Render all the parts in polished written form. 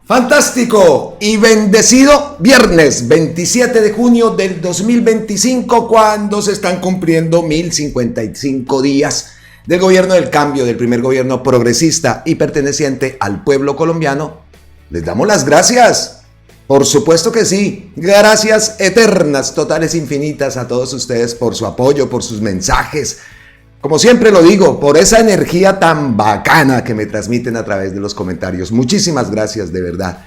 Fantástico y bendecido viernes 27 de junio del 2025, cuando se están cumpliendo 1055 días del gobierno del cambio, del primer gobierno progresista y perteneciente al pueblo colombiano. Les damos las gracias, por supuesto que sí, gracias eternas, totales, infinitas a todos ustedes por su apoyo, por sus mensajes. Como siempre lo digo, por esa energía tan bacana que me transmiten a través de los comentarios. Muchísimas gracias, de verdad.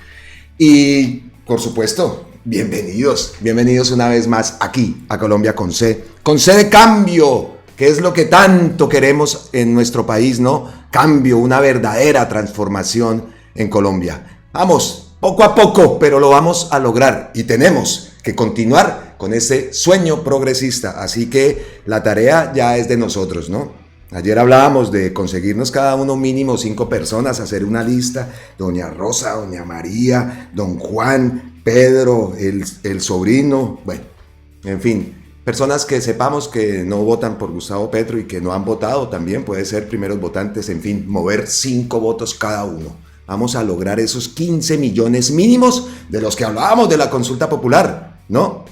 Y, por supuesto, bienvenidos una vez más aquí a Colombia con C de cambio, que es lo que tanto queremos en nuestro país, ¿no? Cambio, una verdadera transformación en Colombia. Vamos, poco a poco, pero lo vamos a lograr y tenemos que continuar con ese sueño progresista, así que la tarea ya es de nosotros, ¿no? Ayer hablábamos de conseguirnos cada uno mínimo 5 personas, hacer una lista, doña Rosa, doña María, don Juan, Pedro, el sobrino, bueno, en fin, personas que sepamos que no votan por Gustavo Petro y que no han votado también, puede ser primeros votantes, en fin, mover 5 votos cada uno. Vamos a lograr esos 15 millones mínimos de los que hablábamos de la consulta popular, ¿no?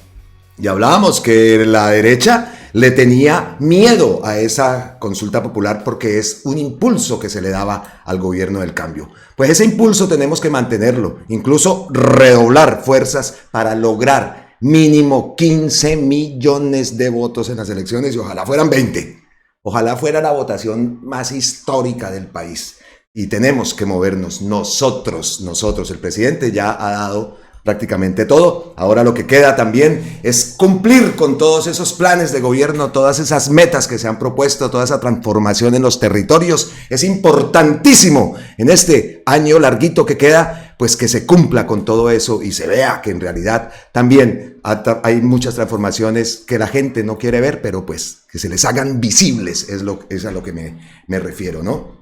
Y hablábamos que la derecha le tenía miedo a esa consulta popular porque es un impulso que se le daba al gobierno del cambio. Pues ese impulso tenemos que mantenerlo, incluso redoblar fuerzas para lograr mínimo 15 millones de votos en las elecciones y ojalá fueran 20. Ojalá fuera la votación más histórica del país. Y tenemos que movernos nosotros. El presidente ya ha dado prácticamente todo. Ahora lo que queda también es cumplir con todos esos planes de gobierno, todas esas metas que se han propuesto, toda esa transformación en los territorios. Es importantísimo en este año larguito que queda, pues que se cumpla con todo eso y se vea que en realidad también hay muchas transformaciones que la gente no quiere ver, pero pues que se les hagan visibles, es a lo que me refiero, ¿no?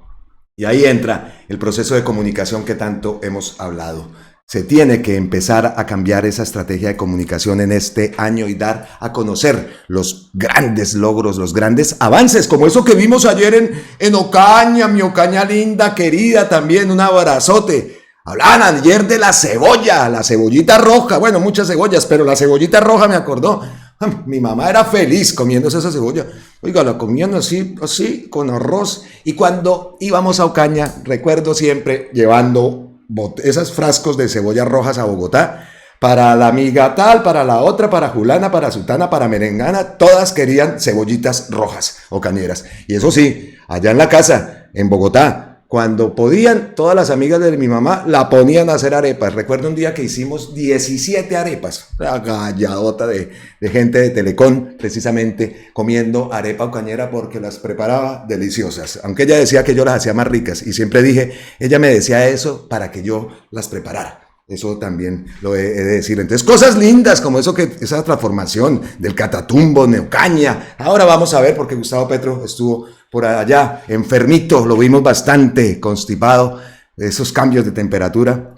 Y ahí entra el proceso de comunicación que tanto hemos hablado. Se tiene que empezar a cambiar esa estrategia de comunicación en este año y dar a conocer los grandes logros, los grandes avances, como eso que vimos ayer en Ocaña, mi Ocaña linda, querida, también un abrazote. Hablaban ayer de la cebolla, la cebollita roja, bueno, muchas cebollas, pero la cebollita roja me acordó. Mi mamá era feliz comiéndose esa cebolla. Oiga, la comían así, con arroz. Y cuando íbamos a Ocaña, recuerdo siempre llevando esas frascos de cebollas rojas a Bogotá, para la amiga tal, para la otra, para Julana, para Sutana, para Merengana, todas querían cebollitas rojas ocañeras. Y eso sí, allá en la casa, en Bogotá, cuando podían, todas las amigas de mi mamá la ponían a hacer arepas. Recuerdo un día que hicimos 17 arepas, una galladota de gente de Telecom, precisamente comiendo arepa ocañera porque las preparaba deliciosas. Aunque ella decía que yo las hacía más ricas y siempre dije, ella me decía eso para que yo las preparara. Eso también lo he de decir. Entonces, cosas lindas como esa transformación del Catatumbo, Ocaña. Ahora vamos a ver, porque Gustavo Petro estuvo por allá enfermito, lo vimos bastante constipado, esos cambios de temperatura,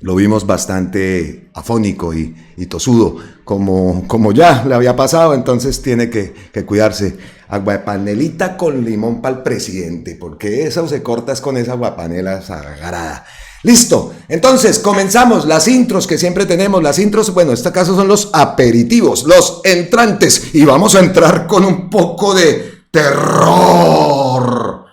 lo vimos bastante afónico y tosudo, como ya le había pasado, entonces tiene que cuidarse. Agua de panelita con limón para el presidente, porque eso se corta con esa aguapanela sagrada. Listo, entonces comenzamos las intros que siempre tenemos, las intros, bueno, en este caso son los aperitivos, los entrantes, y vamos a entrar con un poco de terror.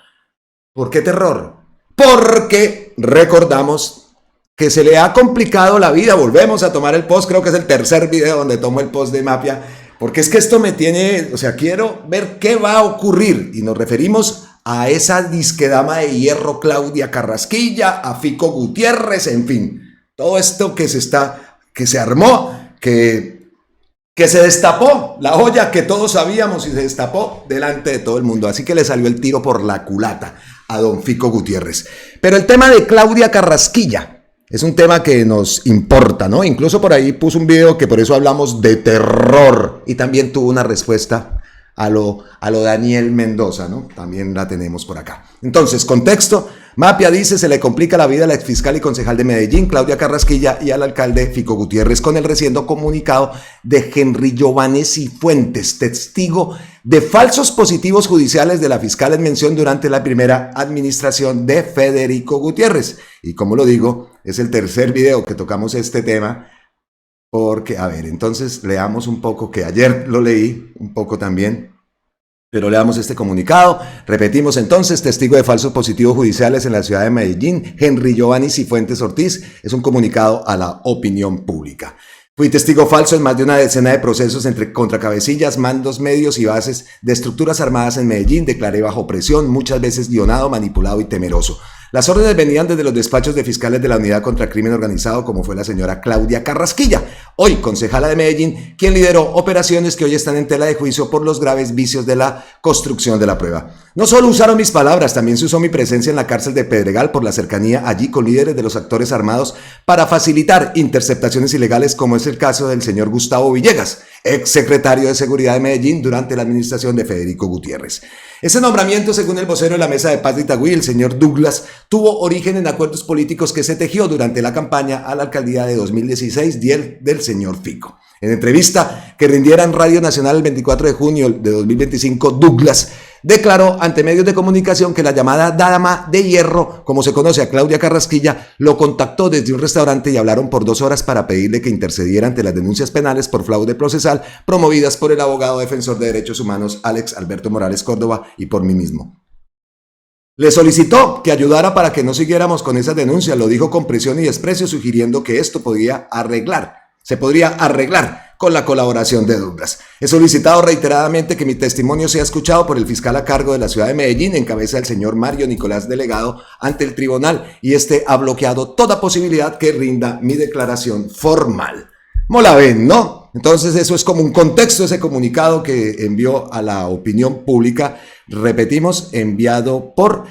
¿Por qué terror? Porque recordamos que se le ha complicado la vida, volvemos a tomar el post, creo que es el tercer video donde tomo el post de Mapia, porque es que esto me tiene, quiero ver qué va a ocurrir, y nos referimos a esa disquedama de hierro Claudia Carrasquilla, a Fico Gutiérrez, en fin, todo esto que se armó, que se destapó, la olla que todos sabíamos y se destapó delante de todo el mundo, así que le salió el tiro por la culata a don Fico Gutiérrez. Pero el tema de Claudia Carrasquilla es un tema que nos importa, ¿no? Incluso por ahí puso un video que por eso hablamos de terror y también tuvo una respuesta a lo Daniel Mendoza, ¿no? También la tenemos por acá. Entonces, contexto, Mapia dice, se le complica la vida a la exfiscal y concejal de Medellín, Claudia Carrasquilla, y al alcalde Fico Gutiérrez con el recién comunicado de Henry Giovanni Cifuentes, testigo de falsos positivos judiciales de la fiscal en mención durante la primera administración de Federico Gutiérrez. Y como lo digo, Es el tercer video que tocamos este tema, porque, a ver, entonces leamos un poco, que ayer lo leí un poco también, pero leamos este comunicado. Repetimos entonces: testigo de falsos positivos judiciales en la ciudad de Medellín, Henry Giovanni Cifuentes Ortiz. Es un comunicado a la opinión pública. Fui testigo falso en más de una decena de procesos contra cabecillas, mandos medios y bases de estructuras armadas en Medellín. Declaré bajo presión, muchas veces guionado, manipulado y temeroso. Las órdenes venían desde los despachos de fiscales de la Unidad contra el Crimen Organizado, como fue la señora Claudia Carrasquilla, hoy concejala de Medellín, quien lideró operaciones que hoy están en tela de juicio por los graves vicios de la construcción de la prueba. No solo usaron mis palabras, también se usó mi presencia en la cárcel de Pedregal por la cercanía allí con líderes de los actores armados para facilitar interceptaciones ilegales, como es el caso del señor Gustavo Villegas, ex secretario de Seguridad de Medellín durante la administración de Federico Gutiérrez. Ese nombramiento, según el vocero de la Mesa de Paz de Itagüí, el señor Douglas, tuvo origen en acuerdos políticos que se tejió durante la campaña a la alcaldía de 2016 del señor Fico. En entrevista que rindiera en Radio Nacional el 24 de junio de 2025, Douglas declaró ante medios de comunicación que la llamada Dama de Hierro, como se conoce a Claudia Carrasquilla, lo contactó desde un restaurante y hablaron por 2 horas para pedirle que intercediera ante las denuncias penales por fraude procesal promovidas por el abogado defensor de derechos humanos Alex Alberto Morales Córdoba y por mí mismo. Le solicitó que ayudara para que no siguiéramos con esas denuncias, lo dijo con presión y desprecio, sugiriendo que esto se podría arreglar con la colaboración de Douglas. He solicitado reiteradamente que mi testimonio sea escuchado por el fiscal a cargo de la ciudad de Medellín, en cabeza del señor Mario Nicolás Delegado, ante el tribunal, y este ha bloqueado toda posibilidad que rinda mi declaración formal. ¿Cómo la ven, no? Entonces eso es como un contexto, ese comunicado que envió a la opinión pública, repetimos, enviado por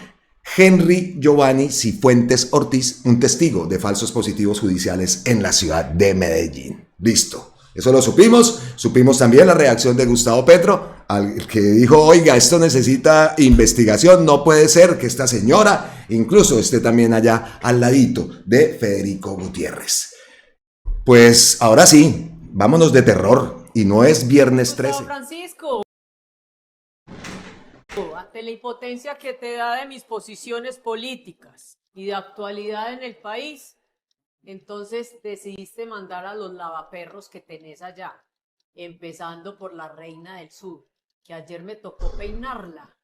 Henry Giovanni Cifuentes Ortiz, un testigo de falsos positivos judiciales en la ciudad de Medellín. Listo. Eso lo supimos también la reacción de Gustavo Petro, al que dijo: oiga, esto necesita investigación, no puede ser que esta señora incluso esté también allá al ladito de Federico Gutiérrez. Pues ahora sí, vámonos de terror, y no es viernes 13. Francisco, ante la impotencia que te da de mis posiciones políticas y de actualidad en el país, entonces decidiste mandar a los lavaperros que tenés allá, empezando por la Reina del Sur, que ayer me tocó peinarla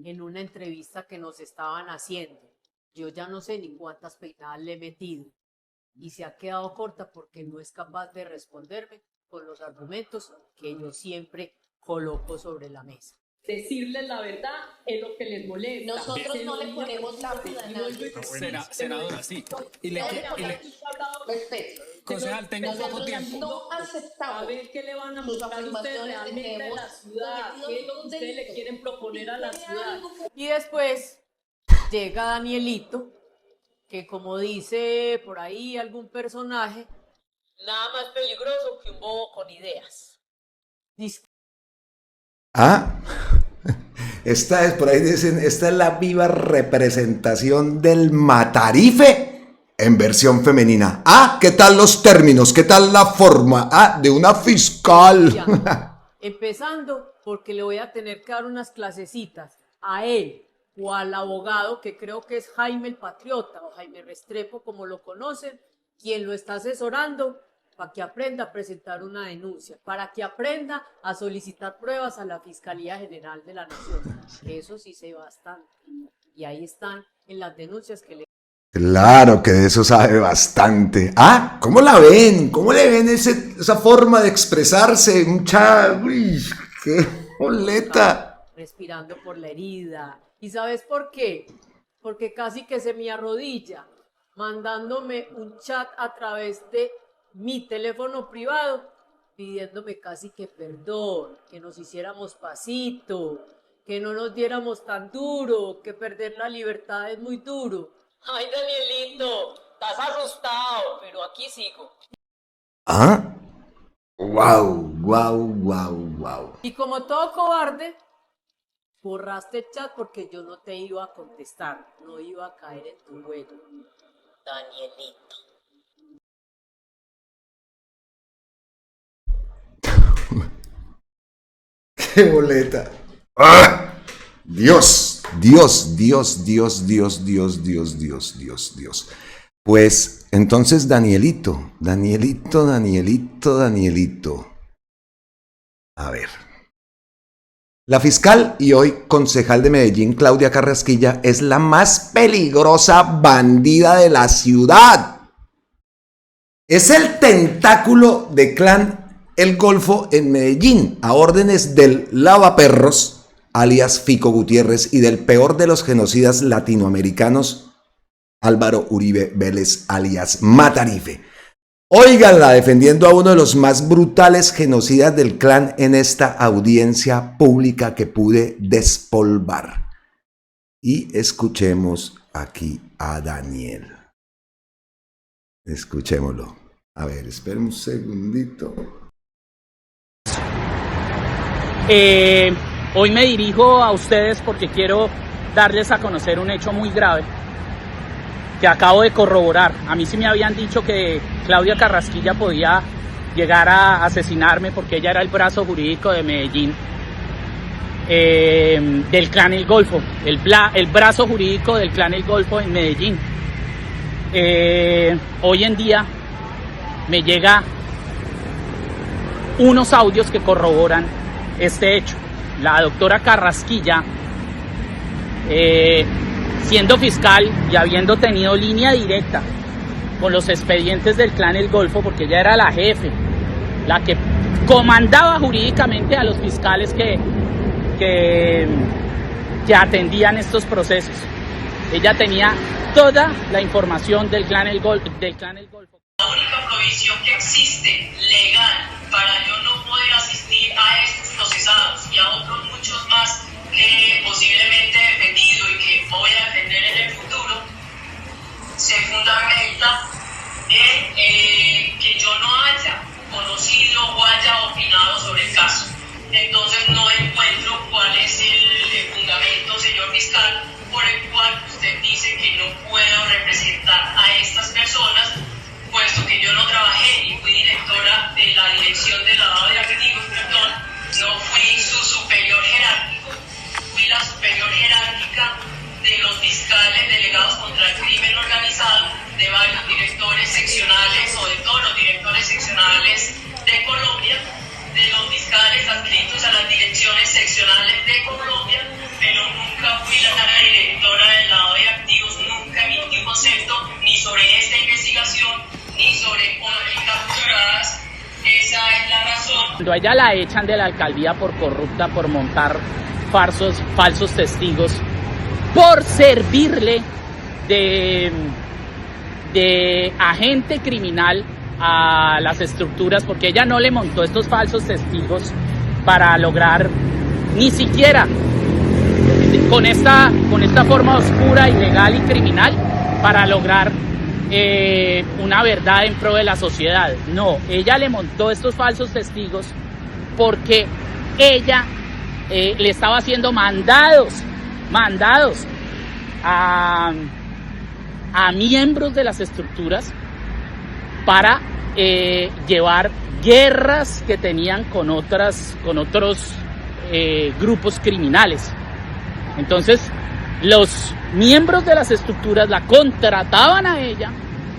en una entrevista que nos estaban haciendo. Yo ya no sé ni cuántas peinadas le he metido y se ha quedado corta porque no es capaz de responderme con los argumentos que yo siempre coloco sobre la mesa. Decirles la verdad es lo que les molesta. Nosotros no le ponemos la vida a nadie. Senadora, sí. Concejal, tengo poco tiempo. No aceptamos. A ver qué le van a mostrar ustedes realmente a la ciudad, qué es lo que ustedes le quieren proponer a la ciudad. Y después llega Danielito, que como dice por ahí algún personaje, Nada más peligroso que un bobo con ideas. dice, Esta es, por ahí dicen, esta es la viva representación del matarife en versión femenina. ¿Qué tal los términos? ¿Qué tal la forma? De una fiscal. empezando porque le voy a tener que dar unas clasecitas a él o al abogado, que creo que es Jaime el Patriota o Jaime Restrepo, como lo conocen, quien lo está asesorando, para que aprenda a presentar una denuncia, para que aprenda a solicitar pruebas a la Fiscalía General de la Nación, que eso sí sé bastante. Y ahí están en las denuncias que le... Claro que de eso sabe bastante. ¿Cómo la ven? ¿Cómo le ven esa forma de expresarse? Uy, qué boleta. Respirando por la herida. ¿Y sabes por qué? Porque casi que se me arrodilla, mandándome un chat a través de mi teléfono privado, pidiéndome casi que perdón, que nos hiciéramos pasito, que no nos diéramos tan duro, que perder la libertad es muy duro. Ay, Danielito, estás asustado, pero aquí sigo. Wow. Y como todo cobarde, borraste el chat porque yo no te iba a contestar, no iba a caer en tu juego. Danielito. ¡Qué boleta! Dios. Pues entonces Danielito. A ver. La fiscal y hoy concejal de Medellín, Claudia Carrasquilla, es la más peligrosa bandida de la ciudad. Es el tentáculo de Clan El Golfo en Medellín, a órdenes del lavaperros, alias Fico Gutiérrez, y del peor de los genocidas latinoamericanos, Álvaro Uribe Vélez, alias Matarife. Óiganla defendiendo a uno de los más brutales genocidas del clan en esta audiencia pública que pude despolvar. Y escuchemos aquí a Daniel. Escuchémoslo. A ver, esperen un segundito. Hoy me dirijo a ustedes porque quiero darles a conocer un hecho muy grave que acabo de corroborar. A mí sí me habían dicho que Claudia Carrasquilla podía llegar a asesinarme porque ella era el brazo jurídico de Medellín, del Clan El Golfo, el brazo jurídico del Clan El Golfo en Medellín. Hoy en día me llega unos audios que corroboran este hecho. La doctora Carrasquilla, siendo fiscal y habiendo tenido línea directa con los expedientes del Clan El Golfo, porque ella era la jefe, la que comandaba jurídicamente a los fiscales que atendían estos procesos. Ella tenía toda la información del Clan El Golfo. La única provisión que existe legal para yo no poder asistir a estos procesados y a otros muchos más que posiblemente he defendido y que voy a defender en el futuro, se fundamenta en que yo no haya conocido o haya opinado sobre el caso. Entonces no encuentro cuál es el fundamento, señor fiscal, por el cual usted dice que no puedo representar a estas personas, puesto que yo no trabajé y fui directora de la dirección de lavado de activos, no fui su superior jerárquico, fui la superior jerárquica de los fiscales delegados contra el crimen organizado, de varios directores seccionales o de todos los directores seccionales de Colombia, de los fiscales adscritos a las direcciones seccionales de Colombia, pero nunca fui la directora del lavado de activos, nunca emití un concepto ni sobre esta investigación ni sobre otras capturadas. Esa es la razón. Cuando a ella la echan de la alcaldía por corrupta, por montar falsos testigos, por servirle de agente criminal a las estructuras, porque ella no le montó estos falsos testigos para lograr ni siquiera con esta forma oscura, ilegal y criminal, para lograr una verdad en pro de la sociedad. No, ella le montó estos falsos testigos porque ella le estaba haciendo mandados a miembros de las estructuras para llevar guerras que tenían con otros grupos criminales. Entonces, los miembros de las estructuras la contrataban a ella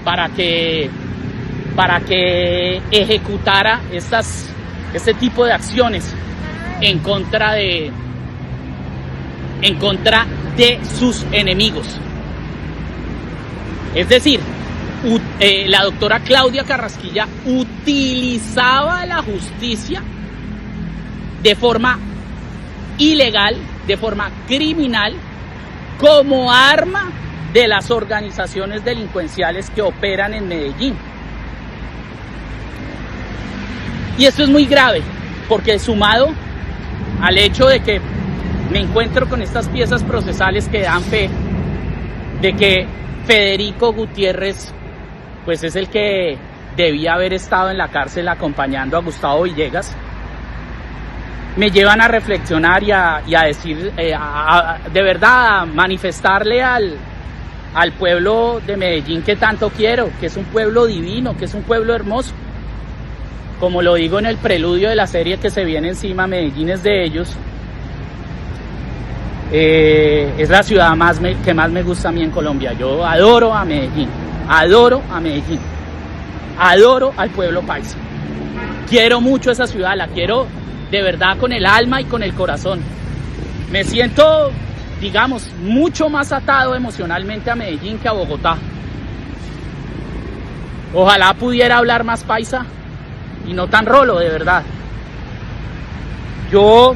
para que ejecutara este tipo de acciones en contra de sus enemigos. Es decir, la doctora Claudia Carrasquilla utilizaba la justicia de forma ilegal, de forma criminal, como arma de las organizaciones delincuenciales que operan en Medellín. Y esto es muy grave, porque sumado al hecho de que me encuentro con estas piezas procesales que dan fe de que Federico Gutiérrez pues es el que debía haber estado en la cárcel acompañando a Gustavo Villegas, me llevan a reflexionar y a decir, de verdad, a manifestarle al pueblo de Medellín que tanto quiero, que es un pueblo divino, que es un pueblo hermoso. Como lo digo en el preludio de la serie que se viene encima, Medellín es de ellos. Es la ciudad que más me gusta a mí en Colombia. Yo adoro a Medellín, adoro a Medellín, adoro al pueblo paisa. Quiero mucho esa ciudad, la quiero de verdad con el alma y con el corazón. Me siento, digamos, mucho más atado emocionalmente a Medellín que a Bogotá. Ojalá pudiera hablar más paisa y no tan rolo, de verdad. Yo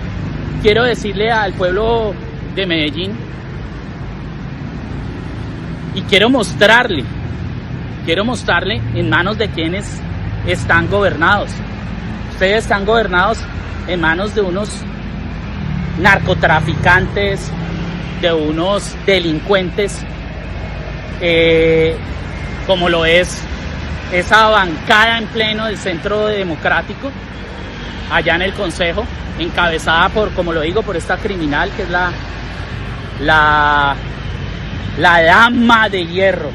quiero decirle al pueblo de Medellín y quiero mostrarle en manos de quienes están gobernados. Ustedes están gobernados en manos de unos narcotraficantes, de unos delincuentes, como lo es esa bancada en pleno del Centro Democrático, allá en el Consejo, encabezada por, como lo digo, por esta criminal que es la dama de hierro,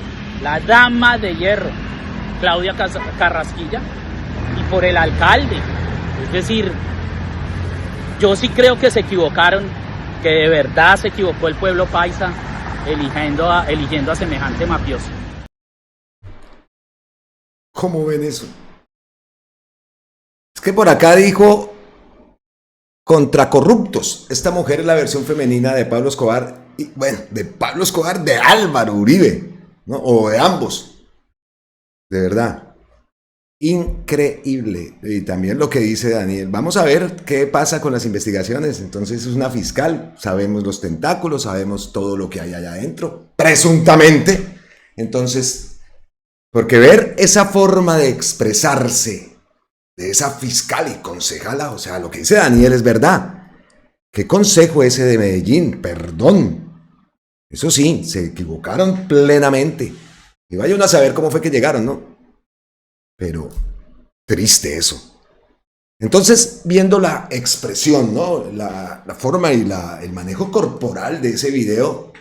Claudia Carrasquilla, y por el alcalde. Es decir, yo sí creo que se equivocaron, que de verdad se equivocó el pueblo paisa eligiendo a semejante mafioso. ¿Cómo ven eso? Es que por acá dijo contra corruptos. Esta mujer es la versión femenina de Pablo Escobar, y bueno, de Pablo Escobar, de Álvaro Uribe, ¿no? O de ambos. De verdad. Increíble. Y también lo que dice Daniel. Vamos a ver qué pasa con las investigaciones. Entonces es una fiscal. Sabemos los tentáculos, sabemos todo lo que hay allá adentro. Presuntamente. Entonces, porque ver esa forma de expresarse de esa fiscal y concejala, o sea, lo que dice Daniel es verdad. ¿Qué consejo ese de Medellín? Perdón. Eso sí, se equivocaron plenamente. Y vayan a saber cómo fue que llegaron, ¿no? Pero triste eso. Entonces, viendo la expresión, ¿no? La forma y el manejo corporal de ese video,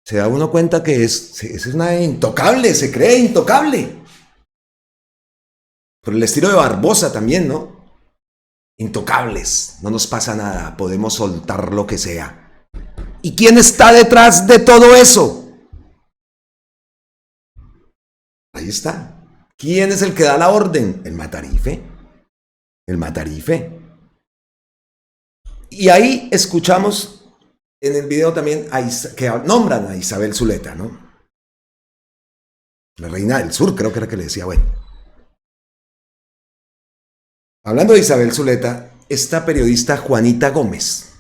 se da uno cuenta que es una intocable, se cree intocable. Por el estilo de Barbosa también, ¿no? Intocables, no nos pasa nada, podemos soltar lo que sea. ¿Y quién está detrás de todo eso? Ahí está. ¿Quién es el que da la orden? El Matarife. El Matarife. Y ahí escuchamos en el video también que nombran a Isabel Zuleta, ¿no? La reina del sur, creo que era que le decía, bueno. Hablando de Isabel Zuleta, esta periodista Juanita Gómez,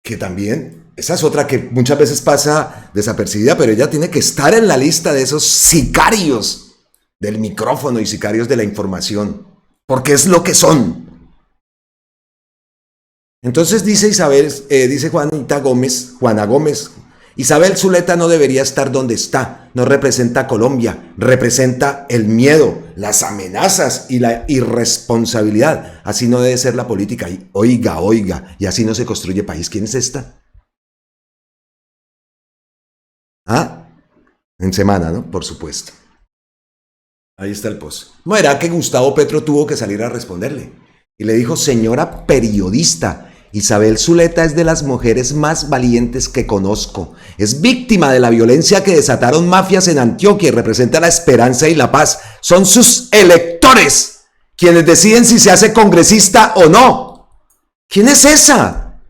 que también, esa es otra que muchas veces pasa desapercibida, pero ella tiene que estar en la lista de esos sicarios del micrófono y sicarios de la información, porque es lo que son. Entonces dice Juana Gómez, Isabel Zuleta no debería estar donde está, no representa a Colombia, representa el miedo, las amenazas y la irresponsabilidad. Así no debe ser la política. Y oiga, y así no se construye país. ¿Quién es esta? En semana, ¿no? Por supuesto. Ahí está el post. ¿No era que Gustavo Petro tuvo que salir a responderle? Y le dijo, señora periodista, Isabel Zuleta es de las mujeres más valientes que conozco. Es víctima de la violencia que desataron mafias en Antioquia y representa la esperanza y la paz. Son sus electores quienes deciden si se hace congresista o no. ¿Quién es esa?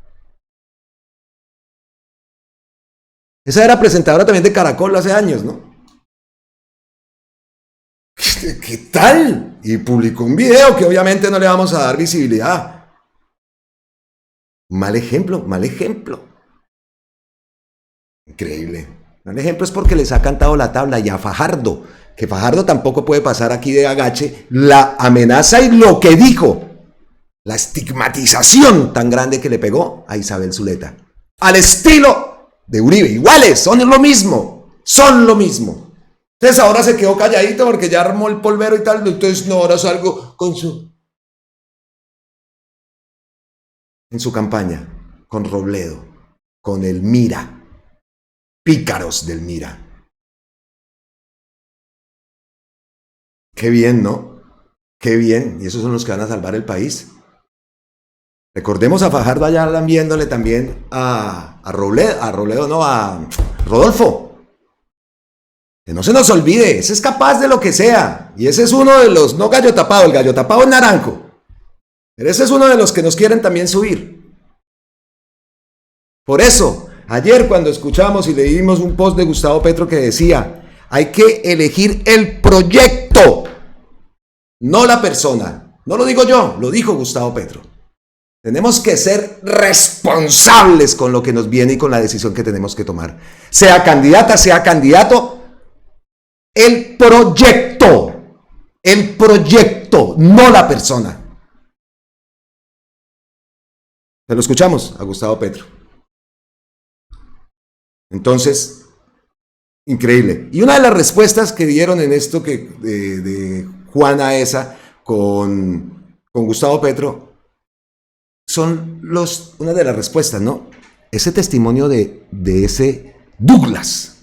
Esa era presentadora también de Caracol hace años, ¿no? ¿Qué tal? Y publicó un video que obviamente no le vamos a dar visibilidad. Mal ejemplo. Increíble. Mal ejemplo es porque les ha cantado la tabla y a Fajardo, que Fajardo tampoco puede pasar aquí de agache, la amenaza y lo que dijo, la estigmatización tan grande que le pegó a Isabel Zuleta. Al estilo de Uribe, iguales, son lo mismo. Entonces ahora se quedó calladito porque ya armó el polvero y tal, entonces no, ahora salgo en su campaña, con Robledo, con el Mira, pícaros del Mira. Qué bien, ¿no? Qué bien, y esos son los que van a salvar el país. Recordemos a Fajardo allá viéndole también a Rodolfo. Que no se nos olvide, ese es capaz de lo que sea. Y ese es uno de los, no gallo tapado, el gallo tapado es Naranjo. Pero ese es uno de los que nos quieren también subir. Por eso, ayer cuando escuchamos y leímos un post de Gustavo Petro que decía, hay que elegir el proyecto, no la persona. No lo digo yo, lo dijo Gustavo Petro. Tenemos que ser responsables con lo que nos viene y con la decisión que tenemos que tomar. Sea candidata, sea candidato, el proyecto, no la persona. Se lo escuchamos a Gustavo Petro. Entonces, increíble. Y una de las respuestas que dieron en esto que de Juana esa con Gustavo Petro son una de las respuestas, ¿no? Ese testimonio de ese Douglas.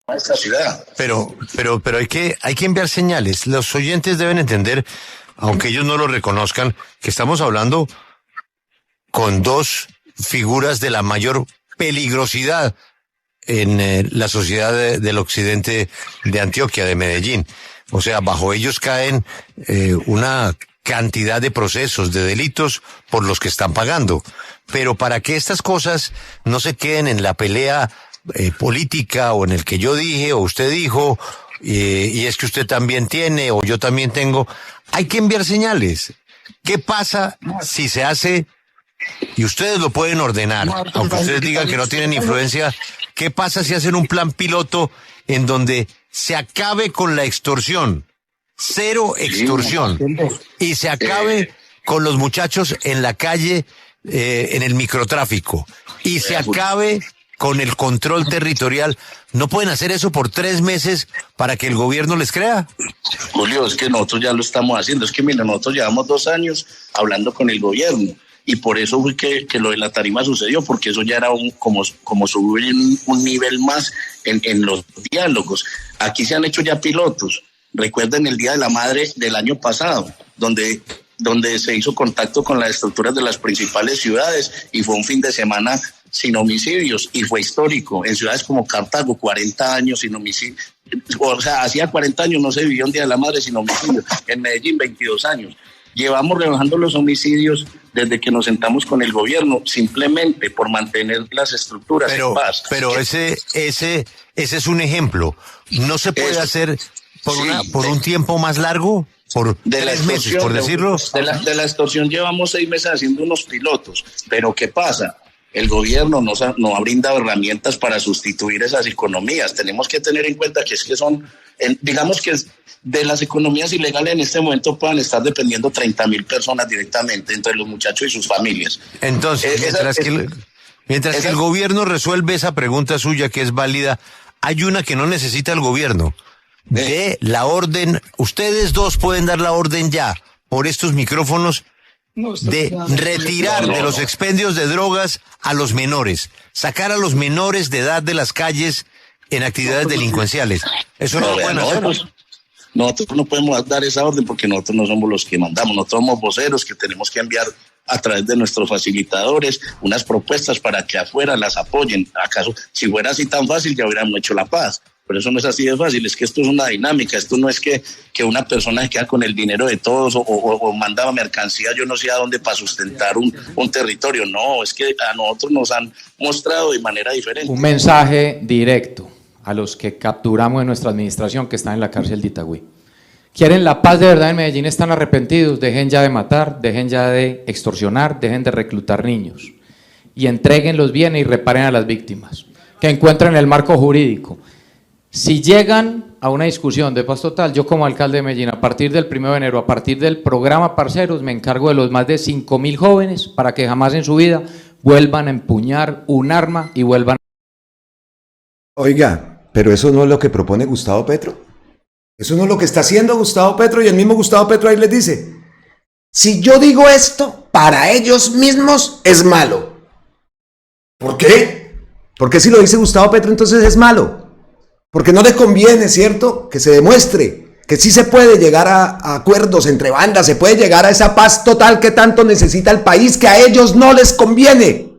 Esta ciudad. Pero hay que enviar señales. Los oyentes deben entender, aunque ellos no lo reconozcan, que estamos hablando con dos figuras de la mayor peligrosidad en la sociedad del occidente de Antioquia, de Medellín. O sea, bajo ellos caen una cantidad de procesos, de delitos por los que están pagando. Pero para que estas cosas no se queden en la pelea política o en el que yo dije o usted dijo y es que usted también tiene o yo también tengo, hay que enviar señales. ¿Qué pasa si se hace, y ustedes lo pueden ordenar, aunque ustedes digan que no tienen influencia, qué pasa si hacen un plan piloto en donde se acabe con la extorsión, cero extorsión, y se acabe con los muchachos en la calle, en el microtráfico, y se acabe con el control territorial? ¿No pueden hacer eso por 3 meses para que el gobierno les crea? Julio, es que nosotros ya lo estamos haciendo. Es que mira, nosotros llevamos 2 años hablando con el gobierno y por eso fue que lo de la tarima sucedió, porque eso ya era como subir un nivel más en los diálogos. Aquí se han hecho ya pilotos. Recuerden el Día de la Madre del año pasado, donde se hizo contacto con las estructuras de las principales ciudades y fue un fin de semana sin homicidios y fue histórico. En ciudades como Cartago, 40 años sin homicidio. O sea, hacía 40 años no se vivió un Día de la Madre sin homicidio. En Medellín, 22 años. Llevamos rebajando los homicidios desde que nos sentamos con el gobierno, simplemente por mantener las estructuras en paz. Pero ese es un ejemplo. ¿No se puede hacer por un tiempo más largo? Por 3 meses, por decirlo. De la extorsión llevamos 6 meses haciendo unos pilotos. Pero ¿qué pasa? El gobierno no ha brindado herramientas para sustituir esas economías. Tenemos que tener en cuenta que son, digamos que de las economías ilegales en este momento puedan estar dependiendo 30,000 personas directamente, entre los muchachos y sus familias. Entonces, mientras que el gobierno resuelve esa pregunta suya que es válida, hay una que no necesita el gobierno. De la orden, ustedes dos pueden dar la orden ya por estos micrófonos de retirar de los expendios de drogas a los menores, sacar a los menores de edad de las calles en actividades delincuenciales. Eso no lo pueden hacer. Nosotros no podemos dar esa orden porque nosotros no somos los que mandamos, nosotros somos voceros que tenemos que enviar a través de nuestros facilitadores unas propuestas para que afuera las apoyen. ¿Acaso si fuera así tan fácil ya hubiéramos hecho la paz? Pero eso no es así de fácil, es que esto es una dinámica, esto no es que una persona se queda con el dinero de todos o mandaba mercancía yo no sé a dónde para sustentar un territorio, no, es que a nosotros nos han mostrado de manera diferente. Un mensaje directo a los que capturamos en nuestra administración que están en la cárcel de Itagüí. ¿Quieren la paz de verdad en Medellín? ¿Están arrepentidos? Dejen ya de matar, dejen ya de extorsionar, dejen de reclutar niños y entreguen los bienes y reparen a las víctimas, que encuentren el marco jurídico. Si llegan a una discusión de paz total, yo como alcalde de Medellín, a partir del 1 de enero, a partir del programa Parceros, me encargo de los más de 5,000 jóvenes para que jamás en su vida vuelvan a empuñar un arma y vuelvan. Oiga, pero eso no es lo que propone Gustavo Petro. Eso no es lo que está haciendo Gustavo Petro, y el mismo Gustavo Petro ahí les dice, si yo digo esto, para ellos mismos es malo. ¿Por qué? Porque si lo dice Gustavo Petro, entonces es malo. Porque no le conviene, ¿cierto?, que se demuestre que sí se puede llegar a acuerdos entre bandas, se puede llegar a esa paz total que tanto necesita el país, que a ellos no les conviene.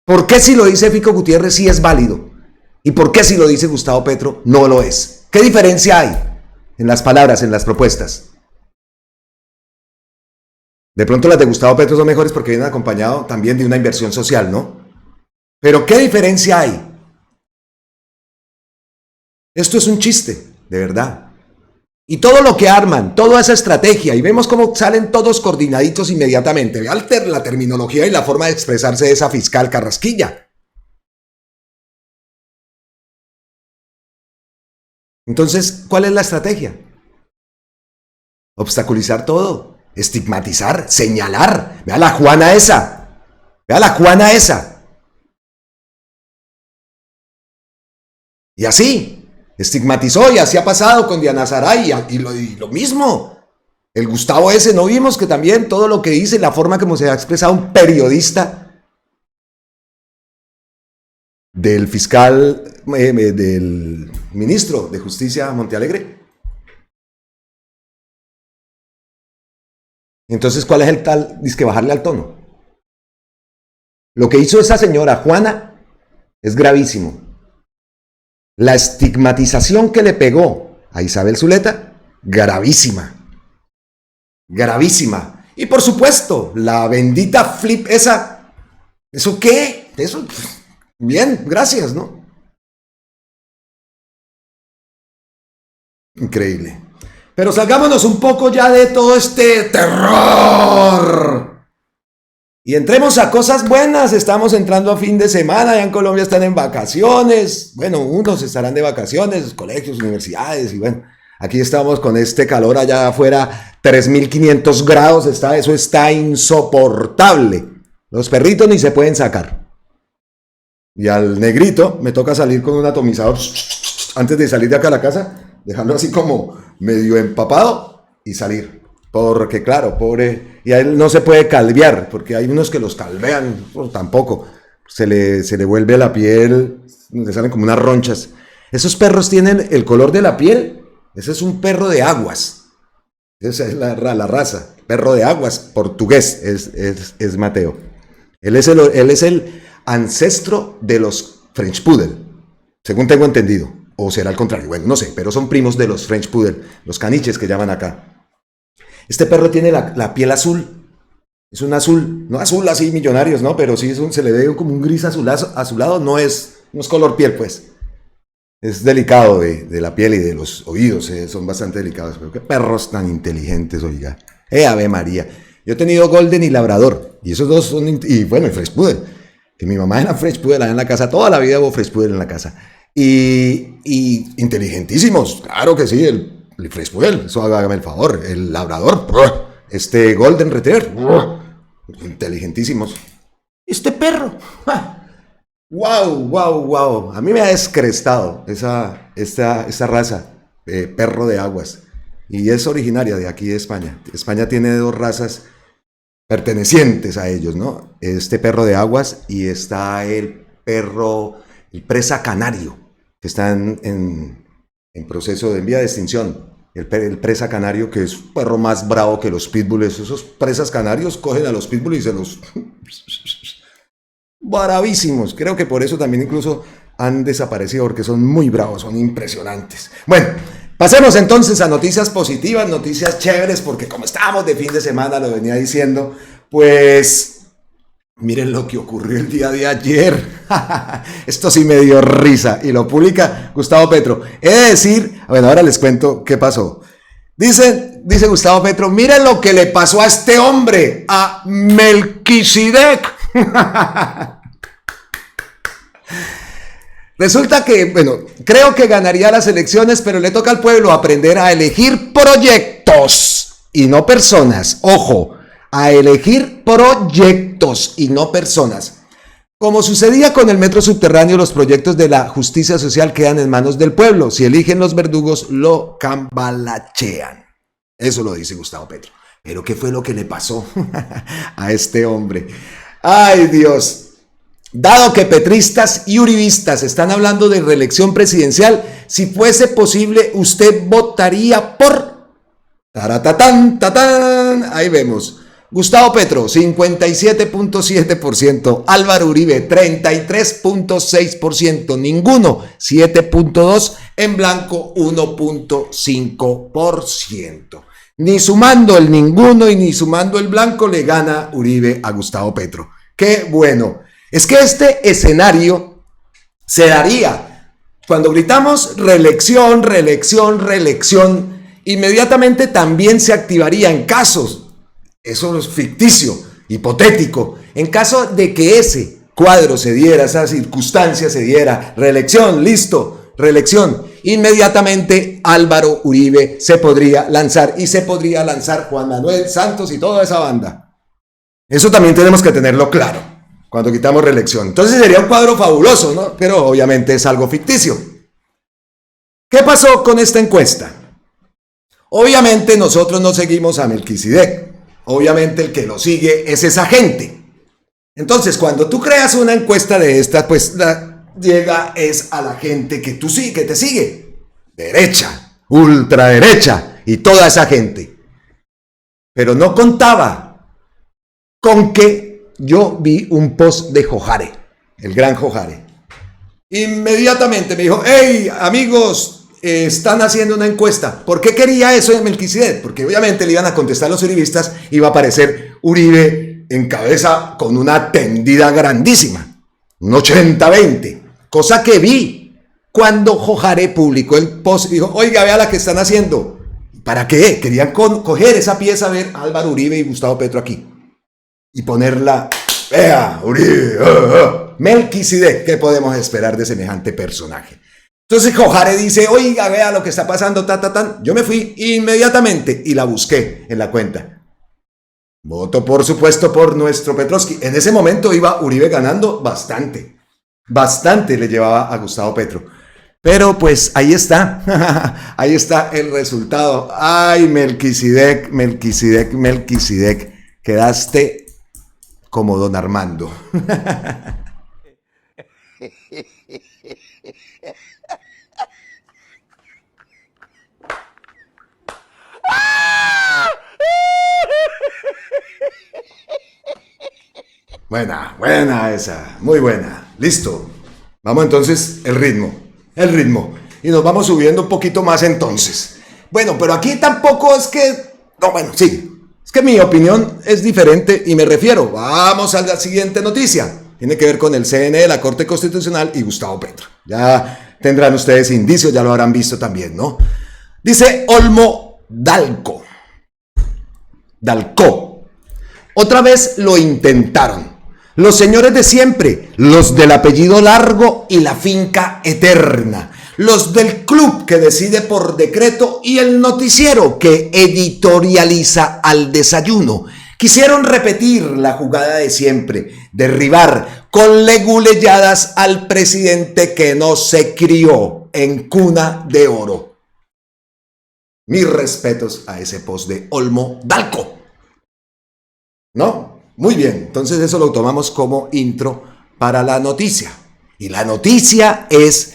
¿Por qué si lo dice Fico Gutiérrez sí es válido? ¿Y por qué si lo dice Gustavo Petro no lo es? ¿Qué diferencia hay en las palabras, en las propuestas? De pronto las de Gustavo Petro son mejores porque vienen acompañado también de una inversión social, ¿no? Pero ¿qué diferencia hay? Esto es un chiste, de verdad. Y todo lo que arman, toda esa estrategia, y vemos cómo salen todos coordinaditos inmediatamente. Vean la terminología y la forma de expresarse de esa fiscal Carrasquilla. Entonces, ¿cuál es la estrategia? Obstaculizar todo, estigmatizar, señalar. Vea la Juana esa. Vea la Juana esa. Y así. Estigmatizó y así ha pasado con Diana Saray y lo mismo. El Gustavo ese, ¿no vimos que también todo lo que dice, la forma como se ha expresado un periodista del fiscal, del ministro de Justicia Montealegre? Entonces, ¿cuál es el tal? Dice que bajarle al tono. Lo que hizo esa señora Juana es gravísimo. La estigmatización que le pegó a Isabel Zuleta, gravísima. Gravísima. Y por supuesto, la bendita flip esa. ¿Eso qué? Eso, bien, gracias, ¿no? Increíble. Pero salgámonos un poco ya de todo este terror. Y entremos a cosas buenas. Estamos entrando a fin de semana, ya en Colombia están en vacaciones. Bueno, unos estarán de vacaciones, colegios, universidades, y bueno, aquí estamos con este calor allá afuera, 3.500 grados, eso está insoportable. Los perritos ni se pueden sacar. Y al negrito me toca salir con un atomizador antes de salir de acá a la casa, dejarlo así como medio empapado y salir. Porque claro, pobre, y a él no se puede calvear, porque hay unos que los calvean, pues, tampoco, se le vuelve la piel, le salen como unas ronchas. Esos perros tienen el color de la piel, ese es un perro de aguas, esa es la raza, perro de aguas, portugués, es Mateo. Él es el ancestro de los French Poodle, según tengo entendido, o será al contrario, bueno, no sé, pero son primos de los French Poodle, los caniches que llaman acá. Este perro tiene la piel azul, es un azul, no azul así millonarios, ¿no? Pero sí se le ve como un gris azulado, no es color piel, pues. Es delicado de la piel y de los oídos, son bastante delicados. Pero qué perros tan inteligentes, oiga. Ave María. Yo he tenido Golden y Labrador, y esos dos son, y bueno, el French Poodle, que mi mamá era French Poodle en la casa, toda la vida hubo French Poodle en la casa. Y inteligentísimos, claro que sí, el French Poodle, eso hágame el favor, el Labrador, este Golden Retriever, inteligentísimos. Este perro, wow, a mí me ha descrestado esta raza, perro de aguas, y es originaria de aquí de España. España tiene dos razas pertenecientes a ellos, ¿no? Este perro de aguas y está el presa canario, que están en proceso de en vía de extinción. El presa canario, que es un perro más bravo que los pitbulls. Esos presas canarios cogen a los pitbulls y se los... bravísimos. Creo que por eso también incluso han desaparecido, porque son muy bravos, son impresionantes. Bueno, pasemos entonces a noticias positivas, noticias chéveres, porque como estábamos de fin de semana, lo venía diciendo, pues... Miren lo que ocurrió el día de ayer. Esto sí me dio risa. Y lo publica Gustavo Petro. He de decir, bueno, ahora les cuento qué pasó. Dice Gustavo Petro, miren lo que le pasó a este hombre, a Melquisedec. Resulta que, bueno, creo que ganaría las elecciones, pero le toca al pueblo aprender a elegir proyectos y no personas. Ojo, a elegir proyectos y no personas. Como sucedía con el metro subterráneo, los proyectos de la justicia social quedan en manos del pueblo. Si eligen los verdugos, lo cambalachean. Eso lo dice Gustavo Petro. Pero ¿qué fue lo que le pasó a este hombre? ¡Ay, Dios! Dado que petristas y uribistas están hablando de reelección presidencial, si fuese posible, usted votaría por... Taratatán, tatán, ahí vemos. Gustavo Petro, 57.7%. Álvaro Uribe, 33.6%. Ninguno, 7.2%. En blanco, 1.5%. Ni sumando el ninguno y ni sumando el blanco le gana Uribe a Gustavo Petro. ¡Qué bueno! Es que este escenario se daría cuando gritamos reelección, reelección, reelección. Inmediatamente también se activaría en casos, eso es ficticio, hipotético, en caso de que ese cuadro se diera, esa circunstancia se diera, reelección, listo, reelección. Inmediatamente Álvaro Uribe se podría lanzar y se podría lanzar Juan Manuel Santos y toda esa banda. Eso también tenemos que tenerlo claro cuando quitamos reelección. Entonces sería un cuadro fabuloso, ¿no? Pero obviamente es algo ficticio. ¿Qué pasó con esta encuesta? Obviamente nosotros no seguimos a Melquisedec. Obviamente el que lo sigue es esa gente. Entonces cuando tú creas una encuesta de esta, pues llega es a la gente que que te sigue. Derecha, ultraderecha y toda esa gente. Pero no contaba con que yo vi un post de Jojare, el gran Jojare. Inmediatamente me dijo, hey amigos, están haciendo una encuesta. ¿Por qué quería eso de Melquisedec? Porque obviamente le iban a contestar los uribistas, iba a aparecer Uribe en cabeza con una tendida grandísima, un 80-20, cosa que vi cuando Jojare publicó el post y dijo, oiga, vea la que están haciendo. ¿Para qué? Querían coger esa pieza, ver a Álvaro Uribe y Gustavo Petro aquí y ponerla, vea, Uribe, Melquisedec, ¿qué podemos esperar de semejante personaje? Entonces Jojare dice, oiga, vea lo que está pasando, Yo me fui inmediatamente y la busqué en la cuenta. Voto, por supuesto, por nuestro Petrovsky. En ese momento iba Uribe ganando bastante le llevaba a Gustavo Petro. Pero pues ahí está, ahí está el resultado. Ay, Melquisedec, quedaste como don Armando. Buena esa, muy buena. Listo. Vamos entonces, el ritmo. Y nos vamos subiendo un poquito más entonces. Bueno, pero aquí tampoco es que... No, bueno, sí. Es que mi opinión es diferente y me refiero. Vamos a la siguiente noticia. Tiene que ver con el CNE, la Corte Constitucional y Gustavo Petro. Ya tendrán ustedes indicios, ya lo habrán visto también, ¿no? Dice Olmo Dalco. Otra vez lo intentaron. Los señores de siempre, los del apellido largo y la finca eterna, los del club que decide por decreto y el noticiero que editorializa al desayuno, quisieron repetir la jugada de siempre, derribar con leguleyadas al presidente que no se crió en cuna de oro. Mis respetos a ese post de Olmo Dalco. ¿No? Muy bien, entonces eso lo tomamos como intro para la noticia. Y la noticia es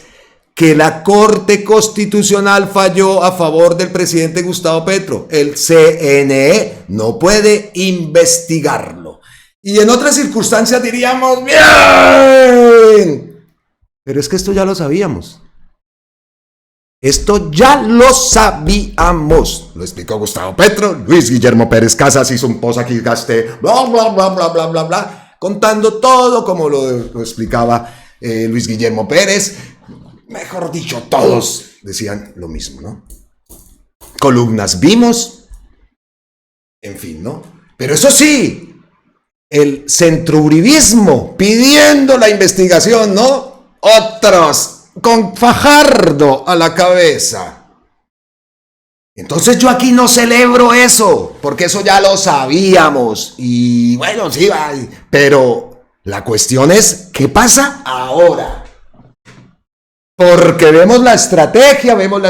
que la Corte Constitucional falló a favor del presidente Gustavo Petro. El CNE no puede investigarlo. Y en otras circunstancias diríamos, bien. Pero es que esto ya lo sabíamos. Esto ya lo sabíamos. Lo explicó Gustavo Petro. Luis Guillermo Pérez Casas hizo un post aquí, bla, contando todo como lo explicaba Luis Guillermo Pérez. Mejor dicho, todos decían lo mismo, ¿no? Columnas vimos. En fin, ¿no? Pero eso sí, el centrouribismo pidiendo la investigación, ¿no? Otros con Fajardo a la cabeza. Entonces yo aquí no celebro eso, porque eso ya lo sabíamos. Y bueno, sí, pero la cuestión es, ¿qué pasa ahora? Porque vemos la estrategia, y vemos la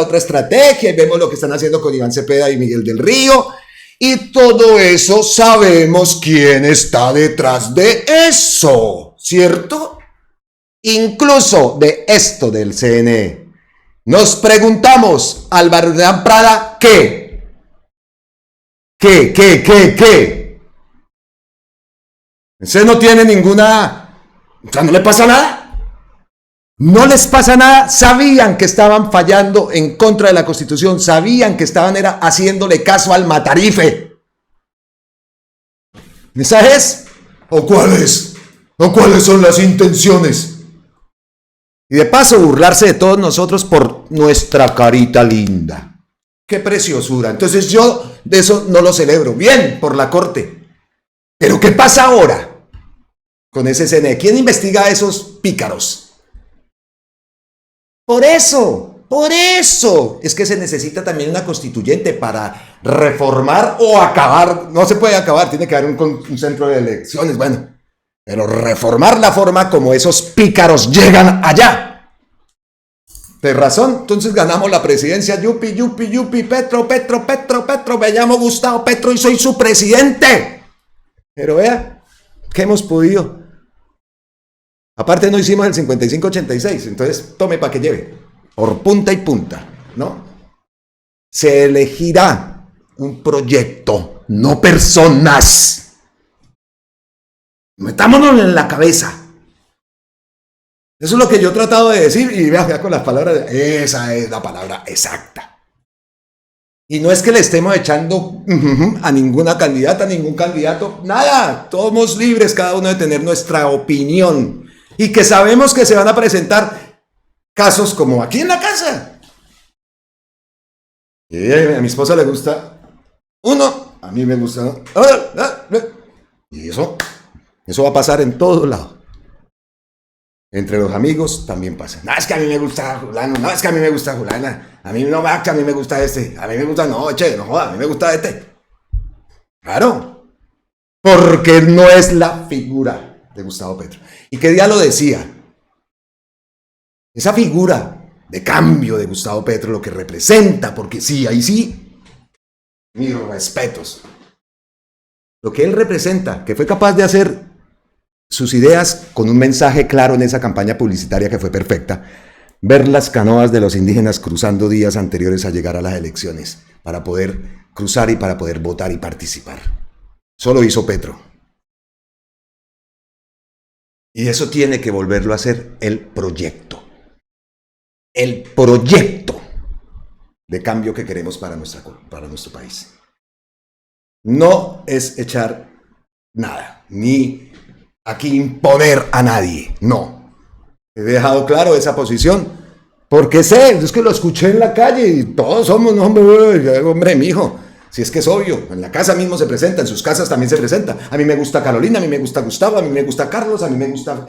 otra estrategia, y vemos lo que están haciendo con Iván Cepeda y Miguel del Río, Y todo eso sabemos quién está detrás de eso, ¿cierto? Incluso de esto del CNE. Nos preguntamos, Álvaro Hernán Prada, ¿qué? ¿Qué? Ese no tiene ninguna... O sea, no le pasa nada. No les pasa nada, sabían que estaban fallando en contra de la Constitución, sabían que estaban haciéndole caso al matarife. ¿Esa es? ¿O cuál es? ¿O cuáles son las intenciones? Y de paso burlarse de todos nosotros por nuestra carita linda. ¡Qué preciosura! Entonces yo de eso no lo celebro. Bien, por la Corte. Pero ¿qué pasa ahora con ese CNE? ¿Quién investiga a esos pícaros? Por eso, es que se necesita también una constituyente para reformar o acabar. No se puede acabar, tiene que haber un centro de elecciones, bueno, pero reformar la forma como esos pícaros llegan allá. De razón, entonces ganamos la presidencia, yupi, Petro, me llamo Gustavo Petro y soy su presidente. Pero vea, ¿qué hemos podido? Aparte no hicimos el 55-86, entonces tome para que lleve, por punta y punta, ¿no? Se elegirá un proyecto, no personas. Metámonos en la cabeza. Eso es lo que yo he tratado de decir y vea con las palabras, esa es la palabra exacta. Y no es que le estemos echando a ninguna candidata, a ningún candidato, nada, todos somos libres, cada uno de tener nuestra opinión. Y que sabemos que se van a presentar casos como aquí en la casa. Y a mi esposa le gusta uno, a mí me gusta ¿no? Y eso va a pasar en todo lado. Entre los amigos también pasa. No, es que a mí me gusta fulano, no, es que a mí me gusta fulana. A mí no va, que a mí me gusta este. A mí me gusta, no, che, no joda, a mí me gusta este. Claro. Porque no es la figura de Gustavo Petro. ¿Y qué día lo decía? Esa figura de cambio de Gustavo Petro, lo que representa, porque sí, ahí sí, mis respetos. Lo que él representa, que fue capaz de hacer sus ideas con un mensaje claro en esa campaña publicitaria que fue perfecta, ver las canoas de los indígenas cruzando días anteriores a llegar a las elecciones, para poder cruzar y para poder votar y participar. Solo hizo Petro. Y eso tiene que volverlo a hacer el proyecto. El proyecto de cambio que queremos para nuestro país. No es echar nada, ni aquí imponer a nadie, no. He dejado claro esa posición, porque es que lo escuché en la calle y todos somos, no, hombre, mijo. Si es que es obvio, en la casa mismo se presenta, en sus casas también se presenta. A mí me gusta Carolina, a mí me gusta Gustavo, a mí me gusta Carlos, a mí me gusta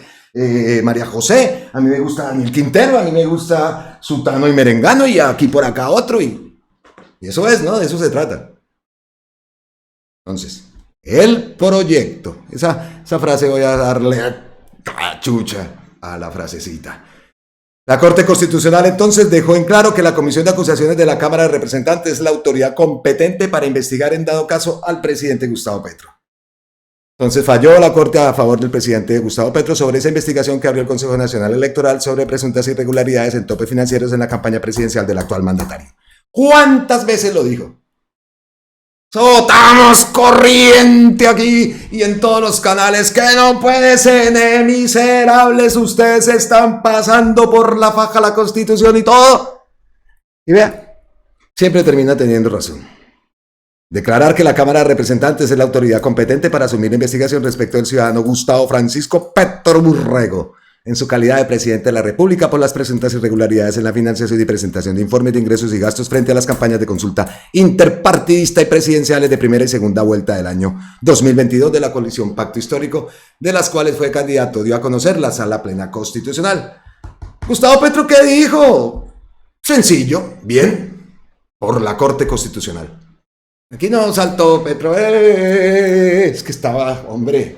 María José, a mí me gusta Daniel Quintero, a mí me gusta Sutano y Merengano y aquí por acá otro. Y eso es, ¿no? De eso se trata. Entonces, el proyecto. Esa frase voy a darle a chucha a la frasecita. La Corte Constitucional entonces dejó en claro que la Comisión de Acusaciones de la Cámara de Representantes es la autoridad competente para investigar en dado caso al presidente Gustavo Petro. Entonces falló la Corte a favor del presidente Gustavo Petro sobre esa investigación que abrió el Consejo Nacional Electoral sobre presuntas irregularidades en topes financieros en la campaña presidencial del actual mandatario. ¿Cuántas veces lo dijo? Soltamos corriente aquí y en todos los canales que no puede ser, miserables, ustedes están pasando por la faja la Constitución y todo. Y vea, siempre termina teniendo razón. Declarar que la Cámara de Representantes es la autoridad competente para asumir la investigación respecto del ciudadano Gustavo Francisco Petro Burrego, en su calidad de presidente de la República, por las presuntas irregularidades en la financiación y presentación de informes de ingresos y gastos frente a las campañas de consulta interpartidista y presidenciales de primera y segunda vuelta del año 2022 de la coalición Pacto Histórico, de las cuales fue candidato, dio a conocer la Sala Plena Constitucional. Gustavo Petro, ¿qué dijo? Sencillo, bien, por la Corte Constitucional. Aquí no saltó Petro, es que estaba, hombre.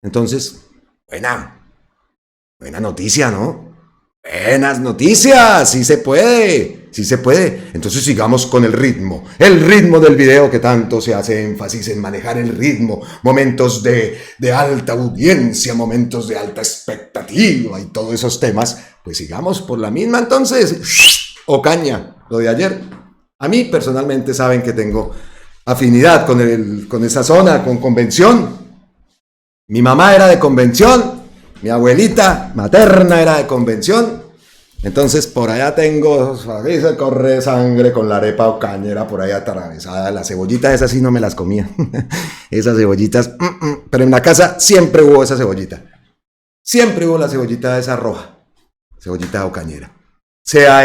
Entonces, buena noticia, ¿no? Buenas noticias, sí se puede, sí se puede. Entonces sigamos con el ritmo del video que tanto se hace énfasis en manejar el ritmo, momentos de alta audiencia, momentos de alta expectativa y todos esos temas. Pues sigamos por la misma entonces. Ocaña, lo de ayer. A mí personalmente saben que tengo afinidad con esa zona, con Convención. Mi mamá era de Convención. Mi abuelita materna era de Convención, entonces por allá tengo, ahí se corre sangre con la arepa ocañera por ahí atravesada. Las cebollitas esas sí no me las comía, esas cebollitas, pero en la casa siempre hubo esa cebollita, siempre hubo la cebollita esa roja, cebollita ocañera, sea